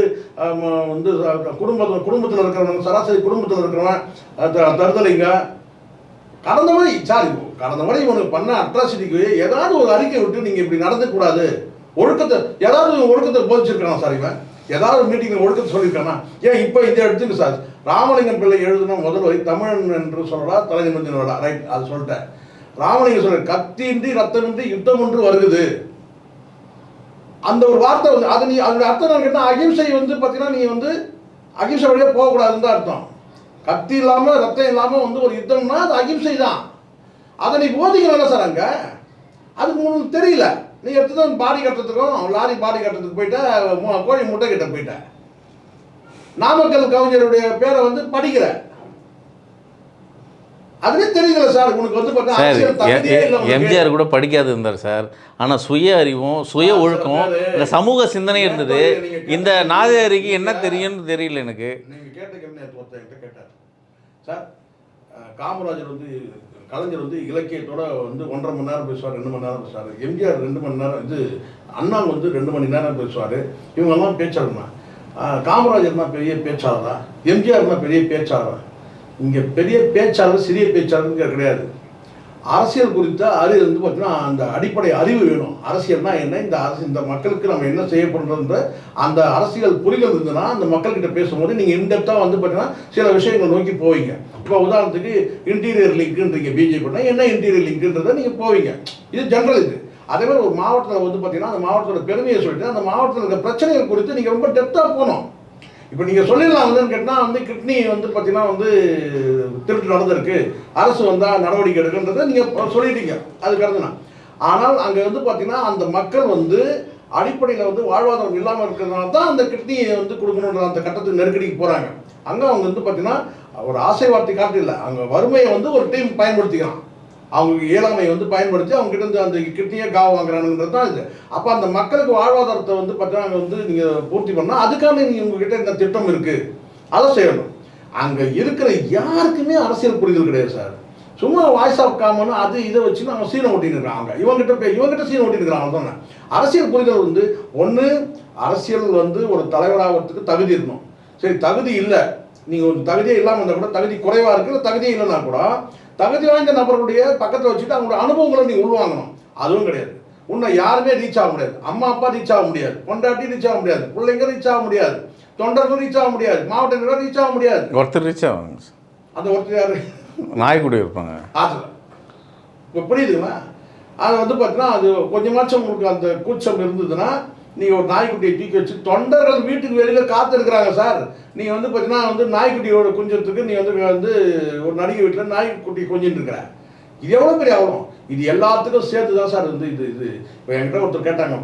வந்து குடும்பத்தில் இருக்கிறவங்க, சராசரி குடும்பத்தில் இருக்கிறவன் தருதலைங்க கடந்த மாதிரி சார். கடந்த மாதிரி இவனுக்கு பண்ண அட்ராசிட்டிக்கு ஏதாவது ஒரு அறிக்கை விட்டு நீங்கள் இப்படி நடந்துக்கூடாது, ஒழுக்கத்தை ஏதாவது ஒழுக்கத்தை போதிச்சிருக்கான் சார். இவன் ஏதாவது மீட்டிங்கில் ஒழுக்கத்தை சொல்லியிருக்கானா? ஏன் இப்போ இதை எடுத்துக்கு சார். ராமலிங்கம் பிள்ளை எழுதுனா முதல் வரை தமிழன் என்று சொல்லலாம், தலை நிமிர்ந்து சொல்லலாம். ரைட், அது சொல்லிட்டேன். ராமலிங்கம் சொல்ற கத்தியின்றி ரத்தமின்றி யுத்தம் ஒன்று வருகுது. அந்த ஒரு வார்த்தை வந்து அது அதோட அர்த்தம் நான் கேட்டால் அகிம்சை வந்து பார்த்தீங்கன்னா நீ வந்து அகிம்சை வழியாக போகக்கூடாதுன்னு தான் அர்த்தம். கத்தி இல்லாமல் ரத்தம் இல்லாமல் வந்து ஒரு யுத்தம்னா அது அகிம்சை தான். அதை நீ போதிக்கிறல சார். அங்கே அதுக்கு உங்களுக்கு தெரியல. நீ எடுத்துதான் பாடி கட்டுறதுக்கும் லாரி பாடி கட்டுறதுக்கு போயிட்ட, கோழி முட்டை கிட்ட போயிட்ட. நாமக்கல் கவிஞருடைய பேரை வந்து படிக்கிற, அதுவே தெரியல சார். உனக்கு வந்து பார்த்தா எம்ஜிஆர் கூட படிக்காது இருந்தார் சார். ஆனால் சுய அறிவும் சுய ஒழுக்கம் இந்த சமூக சிந்தனை இருந்தது. இந்த நாதேரிக்கு என்ன தெரியும்னு தெரியல எனக்கு. நீங்கள் கேட்ட கேட்டார் சார். காமராஜர் வந்து கலைஞர் வந்து இலக்கியத்தோட வந்து 1.5 மணி நேரம் பேசுவார், 2 மணி நேரம் பேசுவார். எம்ஜிஆர் 2 மணி நேரம், இது அண்ணா வந்து 2 மணி நேரம் பேசுவார். இவங்கெல்லாம் பேச்சாளர்னா. காமராஜர்னா பெரிய பேச்சாளரா, எம்ஜிஆர்னா பெரிய பேச்சாளரா? இங்கே பெரிய பேச்சாளர் சிறிய பேச்சாளருங்க கிடையாது. அரசியல் குறித்த அறிவு வந்து பார்த்தீங்கன்னா அந்த அடிப்படை அறிவு வேணும். அரசியல்னா என்ன, இந்த மக்களுக்கு நம்ம என்ன செய்யப்படுறோன்ற அந்த அரசியல் புரிதல் இருந்ததுன்னா அந்த மக்கள்கிட்ட பேசும்போது நீங்கள் இன்டெப்த்தாக வந்து பார்த்தீங்கன்னா சில விஷயங்கள் நோக்கி போவீங்க. இப்போ உதாரணத்துக்கு இன்டீரியர் லிங்க்குன்றீங்க, பிஜேபினா என்ன இன்டீரியர் லிங்க்குன்றதை நீங்கள் போவீங்க. இது ஜென்ரல். இது அதே மாதிரி ஒரு மாவட்டத்தில் வந்து பார்த்தீங்கன்னா அந்த மாவட்டத்தோட பெருமையை சொல்லிட்டு அந்த மாவட்டத்தில் இருக்கிற பிரச்சனைகள் குறித்து நீங்கள் ரொம்ப டெப்த்தாக போகணும். இப்போ நீங்கள் சொல்லிடலாம் வந்துன்னு கேட்டால் வந்து கிட்னி வந்து பார்த்தீங்கன்னா வந்து திருட்டு நடந்திருக்கு, அரசு வந்தால் நடவடிக்கை எடுக்குன்றதை நீங்கள் சொல்லிட்டீங்க, அது கருதுனா. ஆனால் அங்கே வந்து பார்த்தீங்கன்னா அந்த மக்கள் வந்து அடிப்படையில் வந்து வாழ்வாதாரம் இல்லாமல் இருக்கிறதுனால தான் அந்த கிட்னியை வந்து கொடுக்கணுன்ற அந்த கட்டத்துக்கு நெருக்கடிக்கு போகிறாங்க. அங்கே அவங்க வந்து பார்த்தீங்கன்னா ஒரு ஆசை வார்த்தை காட்டு இல்லை, அவங்க வறுமையை வந்து ஒரு டீம் பயன்படுத்திக்கலாம், அவங்க இயலாமை வந்து பயன்படுத்தி அவங்க கிட்ட இருந்து அந்த கிட்னியை காவ வாங்குறானுன்றது தான் இது. அப்போ அந்த மக்களுக்கு வாழ்வாதாரத்தை வந்து பார்த்தீங்கன்னா வந்து நீங்கள் பூர்த்தி பண்ணால் அதுக்கான நீங்கள் உங்ககிட்ட இந்த திட்டம் இருக்குது, அதை செய்யணும். அங்கே இருக்கிற யாருக்குமே அரசியல் புரிதல் கிடையாது சார். சும்மா வாய்ஸ் ஆஃப் காமன் அது இதை வச்சு அவங்க சீனை ஓட்டின்னு இருக்காங்க, இவங்ககிட்ட சீனை ஓட்டின்னு இருக்கிறாங்க. தானே அரசியல் புரிதல் வந்து ஒன்று, அரசியல் வந்து ஒரு தலைவராகிறதுக்கு தகுதி இருக்கணும். சரி, தகுதி இல்லை, நீங்கள் ஒரு தகுதியே இல்லாமல் இருந்தால் கூட, தகுதி குறைவாக இருக்குது, தகுதியே இல்லைன்னா கூட தகுதி வாய்ந்த நபர்களுடைய பக்கத்தில் வச்சுட்டு அவங்களோட அனுபவங்களை நீ உள்வாங்கணும். அதுவும் கிடையாது. உன்னை யாருமே ரீச் ஆக முடியாது. அம்மா அப்பா ரீச் ஆக முடியாது, பொண்டாட்டி ரீச் ஆக முடியாது, பிள்ளைங்க ரீச் ஆக முடியாது, தொண்டர்கள் ரீச் ஆக முடியாது, மாவட்ட நிர்வாகம் ரீச் ஆக முடியாது. ஒருத்தர் ரீச் ஆவாங்க. அந்த ஒருத்தர் யாரு? நாய்க்குடி இருப்பாங்க. அதில் இப்போ புரியுதுங்களா? அதை வந்து பார்த்தீங்கன்னா அது கொஞ்சமாச்சும் உங்களுக்கு அந்த கூச்சம் இருந்ததுன்னா நீங்கள் ஒரு நாய்க்குட்டியை தூக்கி வச்சு தொண்டர்கள் வீட்டுக்கு வெளியில் காத்திருக்கிறாங்க சார். நீங்கள் வந்து பார்த்தீங்கன்னா வந்து நாய்க்குட்டியோட குஞ்சத்துக்கு நீ வந்து ஒரு நடிகை வீட்டில் நாய்க்குட்டி கொஞ்சின்னு இருக்கிற, இது எவ்வளோ பெரிய ஆகும்? இது எல்லாத்துக்கும் சேர்த்து தான் சார் இது இப்போ என்கிட்ட ஒருத்தர் கேட்டாங்க,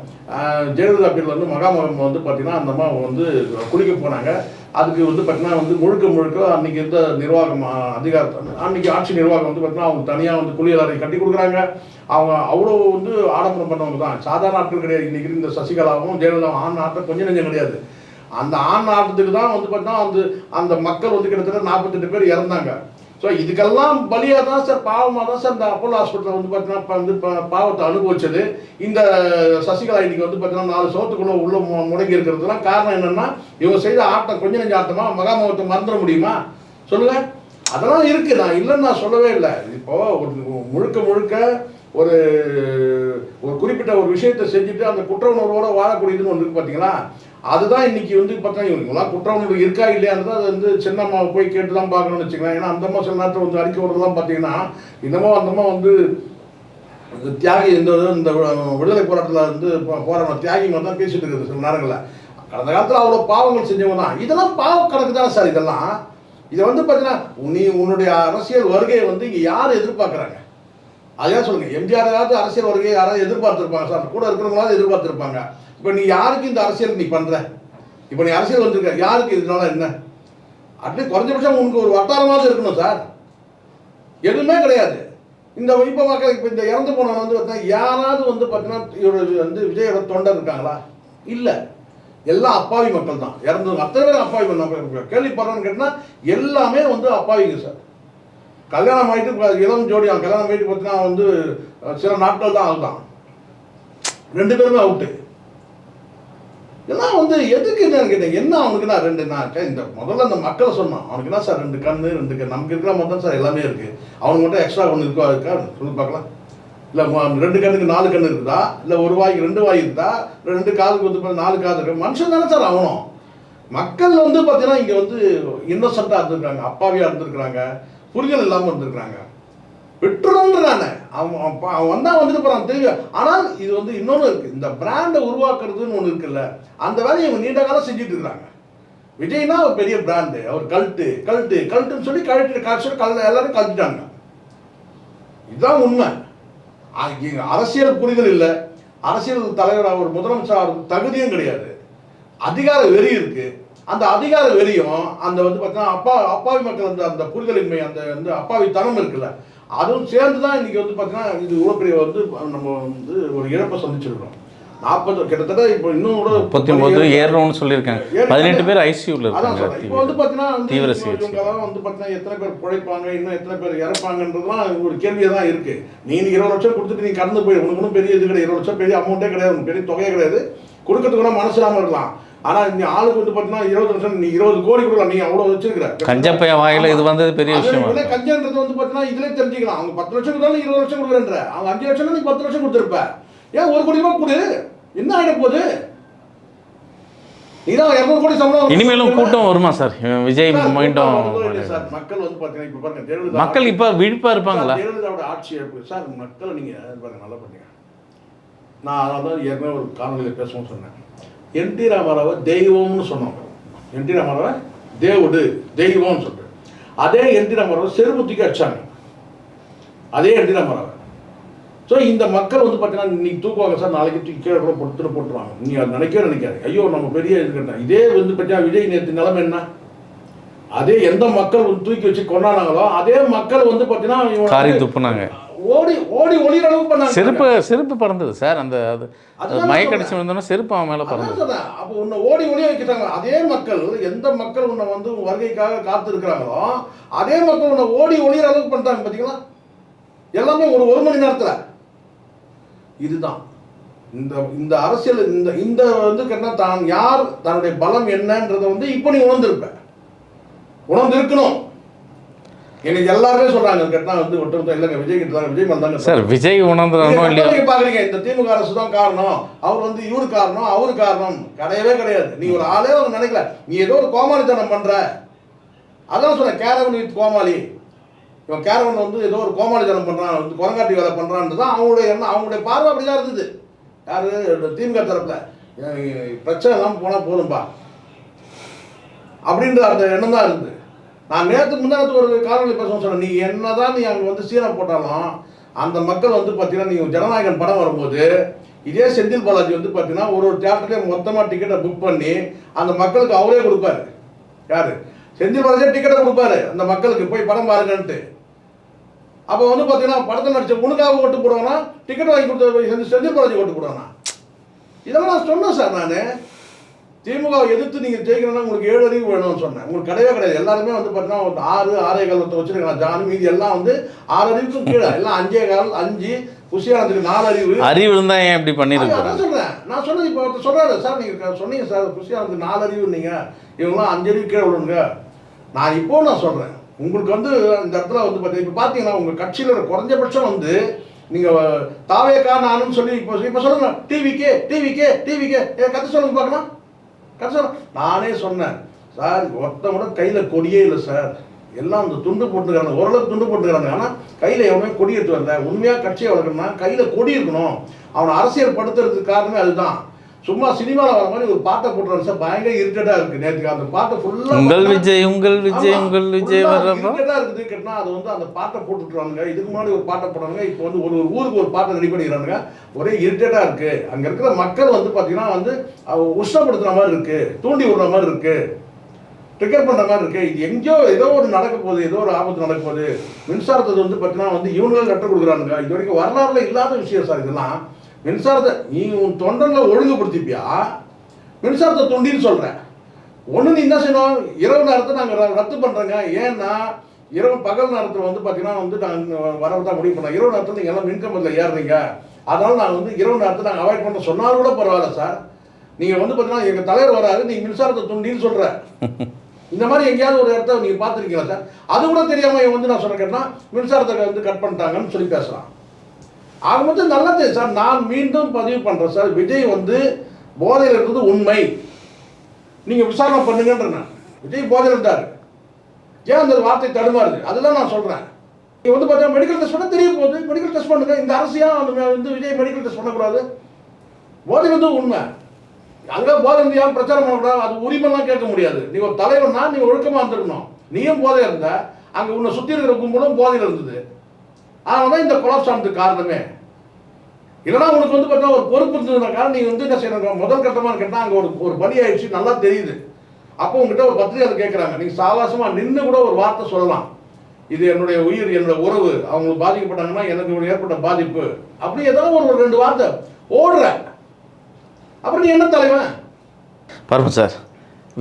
ஜெயலலிதா பேரில் வந்து மகாமகம் வந்து பார்த்தீங்கன்னா அந்த அம்மா வந்து குளிக்க போனாங்க. அதுக்கு வந்து பார்த்தீங்கன்னா வந்து முழுக்க அன்றைக்கி இருந்த நிர்வாகம் அதிகாரத்தை அன்றைக்கி ஆட்சி நிர்வாகம் வந்து பார்த்தீங்கன்னா அவங்க தனியாக வந்து குளியலறை கட்டி கொடுக்குறாங்க. அவங்க அவ்வளோ வந்து ஆடம்பரம் பண்ணவங்க தான், சாதாரண ஆட்கள் கிடையாது. இன்றைக்கி இந்த சசிகலாவும் ஜெயலலிதாவும் ஆண் ஆட்டம் கொஞ்சம் நெஞ்சம் கிடையாது. அந்த ஆண் ஆட்டத்துக்கு தான் வந்து பார்த்தீங்கன்னா அந்த மக்கள் வந்து கிட்டத்தட்ட 48 பேர் இறந்தாங்க. ஸோ இதுக்கெல்லாம் பலியாக தான் சார், பாவமாக தான் சார் இந்த அப்போலோ ஹாஸ்பிட்டலில் வந்து பார்த்தீங்கன்னா வந்து பாவத்தை அனுபவிச்சது. இந்த சசிகலா இன்னைக்கு வந்து பார்த்தீங்கன்னா 4 சவத்துக்குள்ளே உள்ள முடங்கி இருக்கிறதுலாம் காரணம் என்னென்னா இவங்க செய்த ஆட்டம் கொஞ்சம் நெஞ்ச ஆட்டமா மகாமகத்தை மறந்துட முடியுமா சொல்லுங்கள்? அதெல்லாம் இருக்குது, நான் இல்லைன்னு நான் சொல்லவே இல்லை. இப்போது ஒரு முழுக்க ஒரு குறிப்பிட்ட ஒரு விஷயத்தை செஞ்சுட்டு அந்த குற்ற உணர்வோடு வாழக்கூடியதுன்னு ஒன்று இருக்குது பார்த்தீங்களா? அதுதான் இன்றைக்கி வந்து பார்த்தீங்கன்னா இவங்களாம் குற்ற உணர்வு இருக்கா இல்லையானது அது வந்து சின்னம்மாவை போய் கேட்டு தான் பார்க்கணும்னு வச்சுக்கலாம். ஏன்னா அந்தம்மா சில நேரத்தில் வந்து அறிக்கை விடுறதுலாம் பார்த்தீங்கன்னா இன்னமும் அந்தம்மா வந்து தியாகி இந்த விடுதலை போராட்டத்தில் வந்து போராட்டம் தியாகி மாதிரி தான் பேசிட்டு இருக்குது சில நேரங்களில். கடந்த காலத்தில் அவ்வளோ பாவங்கள் செஞ்சவங்க தான். இதெல்லாம் பாவ கணக்கு தானே சார் இதெல்லாம். இதை வந்து பார்த்தீங்கன்னா உன்னுடைய அரசியல் வருகையை வந்து இங்கே யார் எதிர்பார்க்குறாங்க? அதையா சொல்லுங்கள். எம்ஜிஆராவது அரசியல் வருகையை யாராவது எதிர்பார்த்துருப்பாங்க சார், கூட இருக்கிறவங்களாவது எதிர்பார்த்துருப்பாங்க. இப்போ நீ யாருக்கு இந்த அரசியல் நீ பண்ணுற? இப்போ நீ அரசியல் வந்திருக்க யாருக்கு இதனால என்ன? அட்லீஸ்ட் குறைஞ்சபட்சம் உங்களுக்கு ஒரு வட்டாரமாவது இருக்கணும் சார். எதுவுமே கிடையாது. இந்த இப்போ மக்கள் இப்போ இந்த இறந்து போனவங்க வந்து பார்த்தீங்கன்னா யாராவது வந்து பார்த்தீங்கன்னா இவரு வந்து விஜயோட தொண்டர் இருக்காங்களா? இல்லை, எல்லாம் அப்பாவி மக்கள் தான் இறந்தவங்க. அத்தனை பேரும் அப்பாவி மக்கள். கேள்விப்படுறோன்னு கேட்டால் எல்லாமே வந்து அப்பாவிங்க சார். கல்யாணம் ஆகிட்டு இளம் ஜோடி கல்யாணம் ஆகிட்டு பார்த்தீங்கன்னா வந்து சில நாட்கள் தான் ஆகுதான், 2 பேருமே அவுட்டு. எல்லாம் வந்து எதுக்கு என்னன்னு கேட்டேன். என்ன அவனுக்குன்னா 2 நாள் இந்த முதல்ல அந்த மக்களை சொன்னான், அவனுக்கு என்ன சார் 2 கண்ணு 2 கண் நமக்கு இருக்கிற மாதிரி தான் சார் எல்லாமே இருக்குது. அவனுக்கு மட்டும் எக்ஸ்ட்ரா ஒன்று இருக்கா சொல்லி பார்க்கலாம். இல்லை 2 கண்ணுக்கு 4 கண்ணு இருக்குதா? இல்லை ஒரு வாய்க்கு 2 வாய் இருக்குதா? 2 காதுக்கு வந்து 4 காது இருக்கு. மனுஷன் தானே சார் அவனும். மக்கள் வந்து பார்த்தீங்கன்னா இங்கே வந்து இன்னோசென்ட்டாக இருந்திருக்காங்க, அப்பாவியாக இருந்திருக்கிறாங்க, புரிதல் இல்லாமல் இருந்திருக்கிறாங்க. விட்டுறோன்றானே அவன் வந்தால் வந்துட்டு போகிறான் தெரியும். ஆனால் இது வந்து இன்னொன்று இருக்குது, இந்த பிராண்டை உருவாக்குறதுன்னு ஒன்று இருக்குல்ல, அந்த வேலையை இவங்க நீண்ட காலம் செஞ்சுட்டு இருக்கிறாங்க. விஜய்னா ஒரு பெரிய பிராண்டு, அவர் கல்ட்டுன்னு சொல்லி எல்லாரும் கழட்டிட்டாங்க. இதுதான் உண்மை. அரசியல் புரிதல் இல்லை, அரசியல் தலைவராக ஒரு முதலமைச்சர் தகுதியும் கிடையாது, அதிகார வெறி இருக்குது. அந்த அதிகார வெறியும் அந்த வந்து பார்த்தீங்கன்னா அப்பாவி மக்கள் அந்த புரிதலின்மை அந்த வந்து அப்பாவி தனம் இருக்குல்ல, அதுவும் சேர்ந்து தான் இன்றைக்கி வந்து பார்த்தீங்கன்னா இது இவ்வளோ பெரிய வந்து நம்ம வந்து ஒரு இழப்பை சந்திச்சிருக்கிறோம். 40 கிட்டத்தட்ட இப்போ இன்னும் கூட 39 ஏறணும்னு சொல்லியிருக்காங்க. 18 பேர் ஐசியூவில் அதான் இருக்காங்க. சொல்றேன். இப்போ வந்து பார்த்தீங்கன்னா தீவிர சிகிச்சை. இவங்கெல்லாம் வந்து பார்த்தீங்கன்னா எத்தனை பேர் பிழைப்பாங்க, இன்னும் எத்தனை பேர் இறப்பாங்கன்றதுலாம் ஒரு கேள்வியாக தான் இருக்கு. நீ 20 லட்சம் கொடுத்துட்டு நீ கடந்து போய் உனக்கு ஒன்றும் பெரிய இது கிடையாது. 20 லட்சம் பெரிய அமௌண்ட்டே கிடையாது, உனக்கு பெரிய தொகையே கிடையாது. கொடுக்கறதுக்கு கூட மனசு இல்லாமல் இருக்கலாம். ஆனால் இந்த ஆளுக்கு வந்து பார்த்தீங்கன்னா 20 லட்சம், நீ 20 கோடி கொடுக்கலாம், நீ அவ்வளோ வச்சிருக்கிற கஞ்சப்பைய வாயில இது வந்தது பெரிய விஷயம். இதில் கஞ்சன்றது வந்து பார்த்தீங்கன்னா இதிலே தெரிஞ்சுக்கலாம். அவங்க 10 லட்சம் கொடுத்தாலும் 20 லட்சம் கொடுக்குறேன்ற, அவங்க 5 லட்சம் நீ 10 லட்சம் கொடுத்துருப்ப. ஏன் 1 கோடி ரூபாய் கொடு, என்ன ஆகிட போகுது? நீதான் 200 கோடி சம்பளம். இனிமேலும் கூட்டம் வருமா சார்? விஜய் மீண்டும் சார் மக்கள் வந்து பார்த்தீங்கன்னா இப்போ பாருங்க, ஜெயலலிதா மக்கள் இப்போ விழிப்பா இருப்பாங்களா? ஜெயலலிதாவோட ஆட்சி எப்படி சார் மக்கள் நீங்கள் பாருங்க நல்லா பண்ணீங்க. நான் அதான் ஏற்கனவே ஒரு காணொலியில் பேசவும் சொன்னேன். என்டி ராமாராவை தெய்வம்னு சொன்னாங்க. என்டி ராமாராவை தேவுடு தெய்வம்னு சொல்லிட்டு அதே என்டி ராமாராவை செருப்பு தூக்கி அடிச்சாங்க. அதே என்டி ராமாராவை. ஸோ இந்த மக்கள் வந்து பார்த்தீங்கன்னா இன்னைக்கு தூக்குவாங்க சார், நாளைக்கு தூக்கி கீழே கூட போட்டுருவாங்க. நீங்கள் அது நினைக்காது. ஐயோ நம்ம பெரிய இதுக்கிட்ட இதே வந்து பார்த்தீங்கன்னா விஜய் நேற்று நிலைமை என்ன? அதே எந்த மக்கள் வந்து தூக்கி வச்சு கொண்டாடாங்களோ அதே மக்கள் வந்து பார்த்தீங்கன்னா காரி துப்புனாங்க, ஓடி ஓடி ஒளிர அளவு பண்ணாங்க. செருப்பு பறந்தது சார். அந்த மயக்கடிச்சு வந்தோன்னா செருப்பு அவன் மேலே பறந்தது. அப்போ உன்னை ஓடி ஒளிய வைக்கிறாங்க. அதே மக்கள், எந்த மக்கள் உன்னை வந்து வருகைக்காக காத்து இருக்கிறாங்களோ அதே மக்கள் உன்னை ஓடி ஒளிர அளவுக்கு பண்ணிட்டாங்க. பார்த்தீங்களா? எல்லாமே ஒரு மணி நேரத்தில். இதுதான் இந்த அரசியல். இந்த வந்து கேட்டா தான் யார், தன்னுடைய பலம் என்னன்றதை வந்து இப்போ நீ உணர்ந்திருக்கணும். எனக்கு எல்லாருமே சொல்றாங்க கேட்டா வந்து ஒருத்தர் இல்லைங்க விஜய் கிட்ட தான், விஜய் மேல தாங்க சார். விஜய் உணர்ந்துடணும் இல்லையா? நீங்க பாக்குறீங்க இந்த திமுக அரசு தான் காரணம், அவர் வந்து இவரு காரணம், அவரு காரணம். கிடையவே கிடையாது. நீ ஒரு ஆளே அவங்க நினைக்கல. நீ ஏதோ ஒரு கோமாளித்தனம் பண்ற. அதான் சொன்ன கேரவன் வித் கோமாளி. இவன் கேரவன் வந்து ஏதோ ஒரு கோமாளித்தனம் பண்றான், வந்து குரங்காட்டி வேலை பண்றான்னு தான் அவங்களுடைய எண்ணம், அவங்களுடைய பார்வை அப்படிதான் இருந்தது. யாரு திமுக தரப்புல பிரச்சனை எல்லாம் போனா போதும்பா அப்படின்ற அந்த எண்ணம் தான் இருந்தது. நான் நேற்று முன்னாடி ஒரு காரணம் பேச சொன்னேன். நீ என்னதான் நீ அங்கே வந்து சீனா போட்டாலும் அந்த மக்கள் வந்து பார்த்தீங்கன்னா நீ ஜனநாயகன் படம் வரும்போது இதே செந்தில் பாலாஜி வந்து பார்த்தீங்கன்னா ஒரு தியேட்டர்லேயே மொத்தமாக டிக்கெட்டை புக் பண்ணி அந்த மக்களுக்கு அவரே கொடுப்பாரு. யாரு? செந்தில் பாலாஜியே டிக்கெட்டை கொடுப்பாரு அந்த மக்களுக்கு, போய் படம் பாருங்கன்ட்டு. அப்போ வந்து பார்த்தீங்கன்னா படத்தில் நடிச்ச உனக்காக ஓட்டு போடுவானா, டிக்கெட் வாங்கி கொடுத்த செந்தில் பாலாஜி ஓட்டு போடுவானா? இதெல்லாம் நான் சொன்னேன் சார். நான் திமுகவை எதிர்த்து நீங்கள் ஜெயிக்கணும்னா உங்களுக்கு 7 அறிவு வேணும்னு சொன்னேன். உங்களுக்கு கிடையாது. எல்லாருமே வந்து பார்த்தீங்கன்னா ஒரு 6 காலத்தை வச்சுருக்காங்க. ஜானு மீதி எல்லாம் வந்து 6 அறிவுக்கும் கீழே, எல்லாம் 5 புஷியானதுக்கு 4 அறிவு இருந்தா ஏன் இப்படி பண்ணிருக்கேன்? அதான் சொல்கிறேன். நான் சொன்னது இப்போ ஒருத்தர் சொல்கிறாரு சார், நீங்கள் சொன்னீங்க சார் புஷியானதுக்கு 4 அறிவு, நீங்கள் இவங்களாம் 5 அறிவு கீழே விடுங்க. நான் சொல்கிறேன் உங்களுக்கு வந்து இந்த இடத்துல வந்து பார்த்தீங்கன்னா இப்போ பார்த்தீங்கன்னா உங்கள் கட்சியில் குறைஞ்சபட்சம் வந்து நீங்கள் தாவேக்கா நானும் சொல்லி இப்போ சொல்லுங்க டிவிக்கே கற்று சொல்லுங்க பார்க்கலாம். நானே சொன்னேன் சார், ஒருத்தவங்க கையில் கொடியே இல்லை சார், எல்லாம் அந்த துண்டு போட்டுக்கிறாங்க, ஓரளவுக்கு துண்டு போட்டுக்கிறாங்க. ஆனால் கையில் எவனுமே கொடி எடுத்து வரல. உண்மையாக கட்சியை வளர்க்கணும்னா கையில் கொடி இருக்கணும். அவனை அரசியல் படுத்துறதுக்கு காரணமே அதுதான். சும்மா சினிமாவில் வர மாதிரி ஒரு பாட்டை போட்டுறாரு சார், பயங்கர இரிட்டேட்டாக இருக்குது. நேற்றுக்கு அந்த பாட்டை ஃபுல்லாக உங்கள் விஜய் இரிட்டேட்டாக இருக்குது கேட்டால் அது வந்து அந்த பாட்டை போட்டுட்டுறானுங்க. இதுக்கு முன்னாடி ஒரு பாட்டை போடுறாங்க, இப்போ வந்து ஒரு ஊருக்கு ஒரு பாட்டை ரெடி பண்ணிக்கிறானுங்க. ஒரே இரிட்டேட்டாக இருக்குது. அங்கே இருக்கிற மக்கள் வந்து பார்த்தீங்கன்னா வந்து உஷ்ணப்படுத்துகிற மாதிரி இருக்குது, தூண்டி விடுற மாதிரி இருக்குது, ட்ரிகர் பண்ணுற மாதிரி இருக்குது. இது எங்கேயோ ஏதோ ஒரு நடக்க போகுது, ஏதோ ஒரு ஆபத்து நடக்க போகுது. மின்சாரத்தை வந்து பார்த்தீங்கன்னா வந்து இவங்களும் கற்றுக் கொடுக்குறானுங்க. இது வரைக்கும் வரலாறுல இல்லாத விஷயம் சார் இதெல்லாம். மின்சாரத்தை நீ உன் தொண்டனில் ஒழுங்குபடுத்திப்பியா, மின்சாரத்தை தொண்டின்னு சொல்கிறேன். ஒன்று நீ என்ன செய்யணும், இரவு நேரத்தை நாங்கள் ரத்து பண்ணுறோங்க. ஏன்னா பகல் நேரத்தில் வந்து பார்த்தீங்கன்னா வந்து நாங்கள் வரதான் முடிவு பண்ணோம். இரவு நேரத்தில் நீங்கள் எல்லாம் மின்கம்பத்தில் ஏறுறீங்க, அதனால் நாங்கள் வந்து இரவு நேரத்தை நாங்கள் அவாய்ட் பண்ண சொன்னாலும் கூட பரவாயில்ல சார். நீங்கள் வந்து பார்த்தீங்கன்னா எங்கள் தலைவர் வராது, நீங்கள் மின்சாரத்தை தொண்டின்னு சொல்கிற. இந்த மாதிரி எங்கேயாவது ஒரு இடத்த நீங்கள் பார்த்துருக்கீங்களா சார்? அது கூட தெரியாமல் வந்து நான் சொன்ன கேட்டால் மின்சாரத்தை வந்து கட் பண்ணிட்டாங்கன்னு சொல்லி பேசுகிறான். ஆக மொத்தம் நல்லது சார். நான் மீண்டும் பதிவு பண்ணுறேன் சார், விஜய் வந்து போதையில் இருக்கிறது உண்மை. நீங்கள் விசாரணை பண்ணுங்கன்ற. விஜய் போதையில் இருந்தார். ஏன் அந்த வார்த்தை தடுமாறுது? அதுதான் நான் சொல்கிறேன். நீங்கள் வந்து பார்த்தீங்கன்னா மெடிக்கல் டெஸ்ட் பண்ணால் தெரிய போகுது. மெடிக்கல் டெஸ்ட் பண்ணுங்க. இந்த அரசியாக வந்து விஜய் மெடிக்கல் டெஸ்ட் பண்ணக்கூடாது. போதை வந்து உண்மை. அங்கே போதை இருந்து யாரும் பிரச்சாரம் பண்ணக்கூடாது. அது உரிமைலாம் கேட்க முடியாது. நீ ஒரு தலைவர்னா நீ ஒழுக்கமாக இருந்திருக்கணும். நீயும் போதையில் இருந்த, அங்கே உன்னை சுற்றி இருக்கிற கும்பலும் போதையில் இருந்தது. அதனால தான் இந்த கொலாப்ஸானதுக்கு காரணமே. இல்லைனா உனக்கு வந்து பார்த்தீங்கன்னா ஒரு பொறுப்பு இருந்ததுனாக்கா நீ வந்து என்ன செய்யணும், முதல் கட்டமாக கேட்டால் அங்கே ஒரு பணி ஆயிடுச்சு, நல்லா தெரியுது. அப்போ உங்ககிட்ட ஒரு பத்திரிகையாளர் கேட்குறாங்க, நீங்கள் சாவாசமாக நின்று கூட ஒரு வார்த்தை சொல்லலாம். இது என்னுடைய உயிர், என்னோட உறவு, அவங்களுக்கு பாதிக்கப்பட்டாங்கன்னா எனக்கு ஏற்பட்ட பாதிப்பு, அப்படி ஏதாவது ஒரு 2 வார்த்தை ஓடுற. அப்புறம் நீ என்ன தலைவன்? பாருங்க சார்,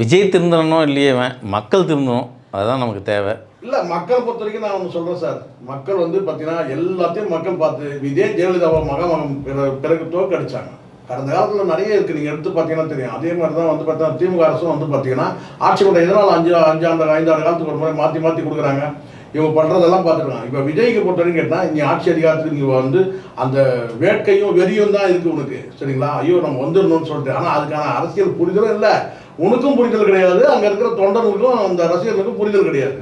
விஜய் திருந்தணும் இல்லையேவன், மக்கள் திருந்தணும், அதுதான் நமக்கு தேவை. இல்லை, மக்களை பொறுத்த வரைக்கும் நான் ஒன்று சொல்கிறேன் சார். மக்கள் வந்து பார்த்தீங்கன்னா எல்லாத்தையும் மக்கள் பார்த்து விஜய் ஜெயலலிதாவை மகன் பிறகு தோக்கடிச்சாங்க. கடந்த காலத்தில் நிறைய இருக்குது, நீங்கள் எடுத்து பார்த்தீங்கன்னா தெரியும். அதே மாதிரி தான் வந்து பார்த்தீங்கன்னா திமுக அரசும் வந்து பார்த்தீங்கன்னா ஆட்சி முறை எதனால் 5 ஆண்டு காலத்துக்கு ஒரு முறை மாற்றி மாற்றி கொடுக்குறாங்க. இவங்க பண்ணுறதெல்லாம் பார்த்துருக்காங்க. இப்போ விஜய்க்கு பொறுத்த வரைக்கும் கேட்டால் இங்கே ஆட்சி அதிகாரத்துக்கு இங்கே வந்து அந்த வேட்கையும் வெறியும் தான் இருக்குது உனக்கு, சரிங்களா? ஐயோ நம்ம வந்துடணும்னு சொல்லிட்டு. ஆனால் அதுக்கான அரசியல் புரிதலும் இல்லை, உனக்கும் புரிதல் கிடையாது, அங்கே இருக்கிற தொண்டர்களுக்கும் அந்த ரசிகர்களுக்கும் புரிதல் கிடையாது.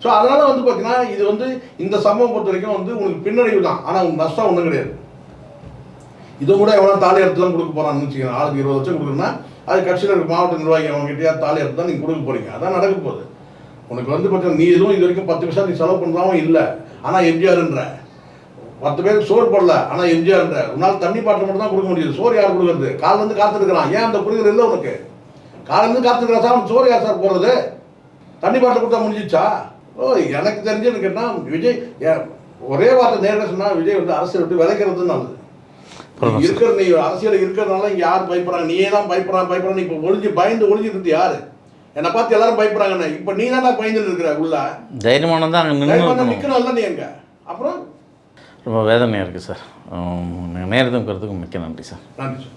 ஸோ அதனால் வந்து பார்த்தீங்கன்னா இது வந்து இந்த சம்பவம் பொறுத்த வரைக்கும் வந்து உனக்கு பின்னடைவு தான், ஆனால் உனக்கு நஷ்டம் ஒன்றும் கிடையாது. இது கூட எவ்வளோ தாலி எடுத்துலாம் கொடுக்க போகிறான்னு வச்சுக்கோங்க. ஆளுக்கு 20 லட்சம் கொடுக்குறேன்னா அது கட்சியில் இருக்க மாவட்ட நிர்வாகி அவங்ககிட்டயா தாலி எடுத்து தான் நீங்கள் கொடுக்க போகிறீங்க. அதான் நடக்க போகுது. உனக்கு வந்து பார்த்தீங்கன்னா நீ எதுவும் இது வரைக்கும் 10 பைசா நீ செலவு பண்ணுறதாவும் இல்லை, ஆனால் எம்ஜிஆர்ன்ற 10 பேருக்கு சோறு போடல, ஆனால் எம்ஜிஆர்ன்ற உன்னால் தண்ணி பாட்டில் மட்டும் தான் கொடுக்க முடியுது. சோறு யார் கொடுக்குறது? காலிலேருந்து காத்துருக்கிறான். ஏன் அந்த புரிதல் இல்லை உனக்கு? காலிலேருந்து காத்துருக்கிறா சார், சோறு யார் சார் போடுறது? தண்ணி பாட்டில் கொடுத்தா முடிஞ்சிச்சா? ஓ, எனக்கு தெரிஞ்சுன்னு கேட்டால் விஜய் ஒரே வார்த்தை நேரில் சொன்னால் விஜய் வந்து அரசியல் விட்டு விளைக்கிறது நல்லது. இருக்கிற நீ அரசியல் இருக்கிறதுனால இங்கே யார் பயப்படுறாங்க? நீயே தான் பயப்படுறான். இப்போ பயந்து இருந்து யாரு? என்னை பார்த்து எல்லாரும் பயப்படுறாங்கண்ணே. இப்போ நீ தான் பயந்துட்டு இருக்கிற உள்ள தைரியமானதான் அங்கே நிற்கணும்ல நீ எங்க? அப்புறம் ரொம்ப வேதனையாக இருக்குது சார். நேரத்துக்கு மிக்க நன்றி சார். நன்றி சார்.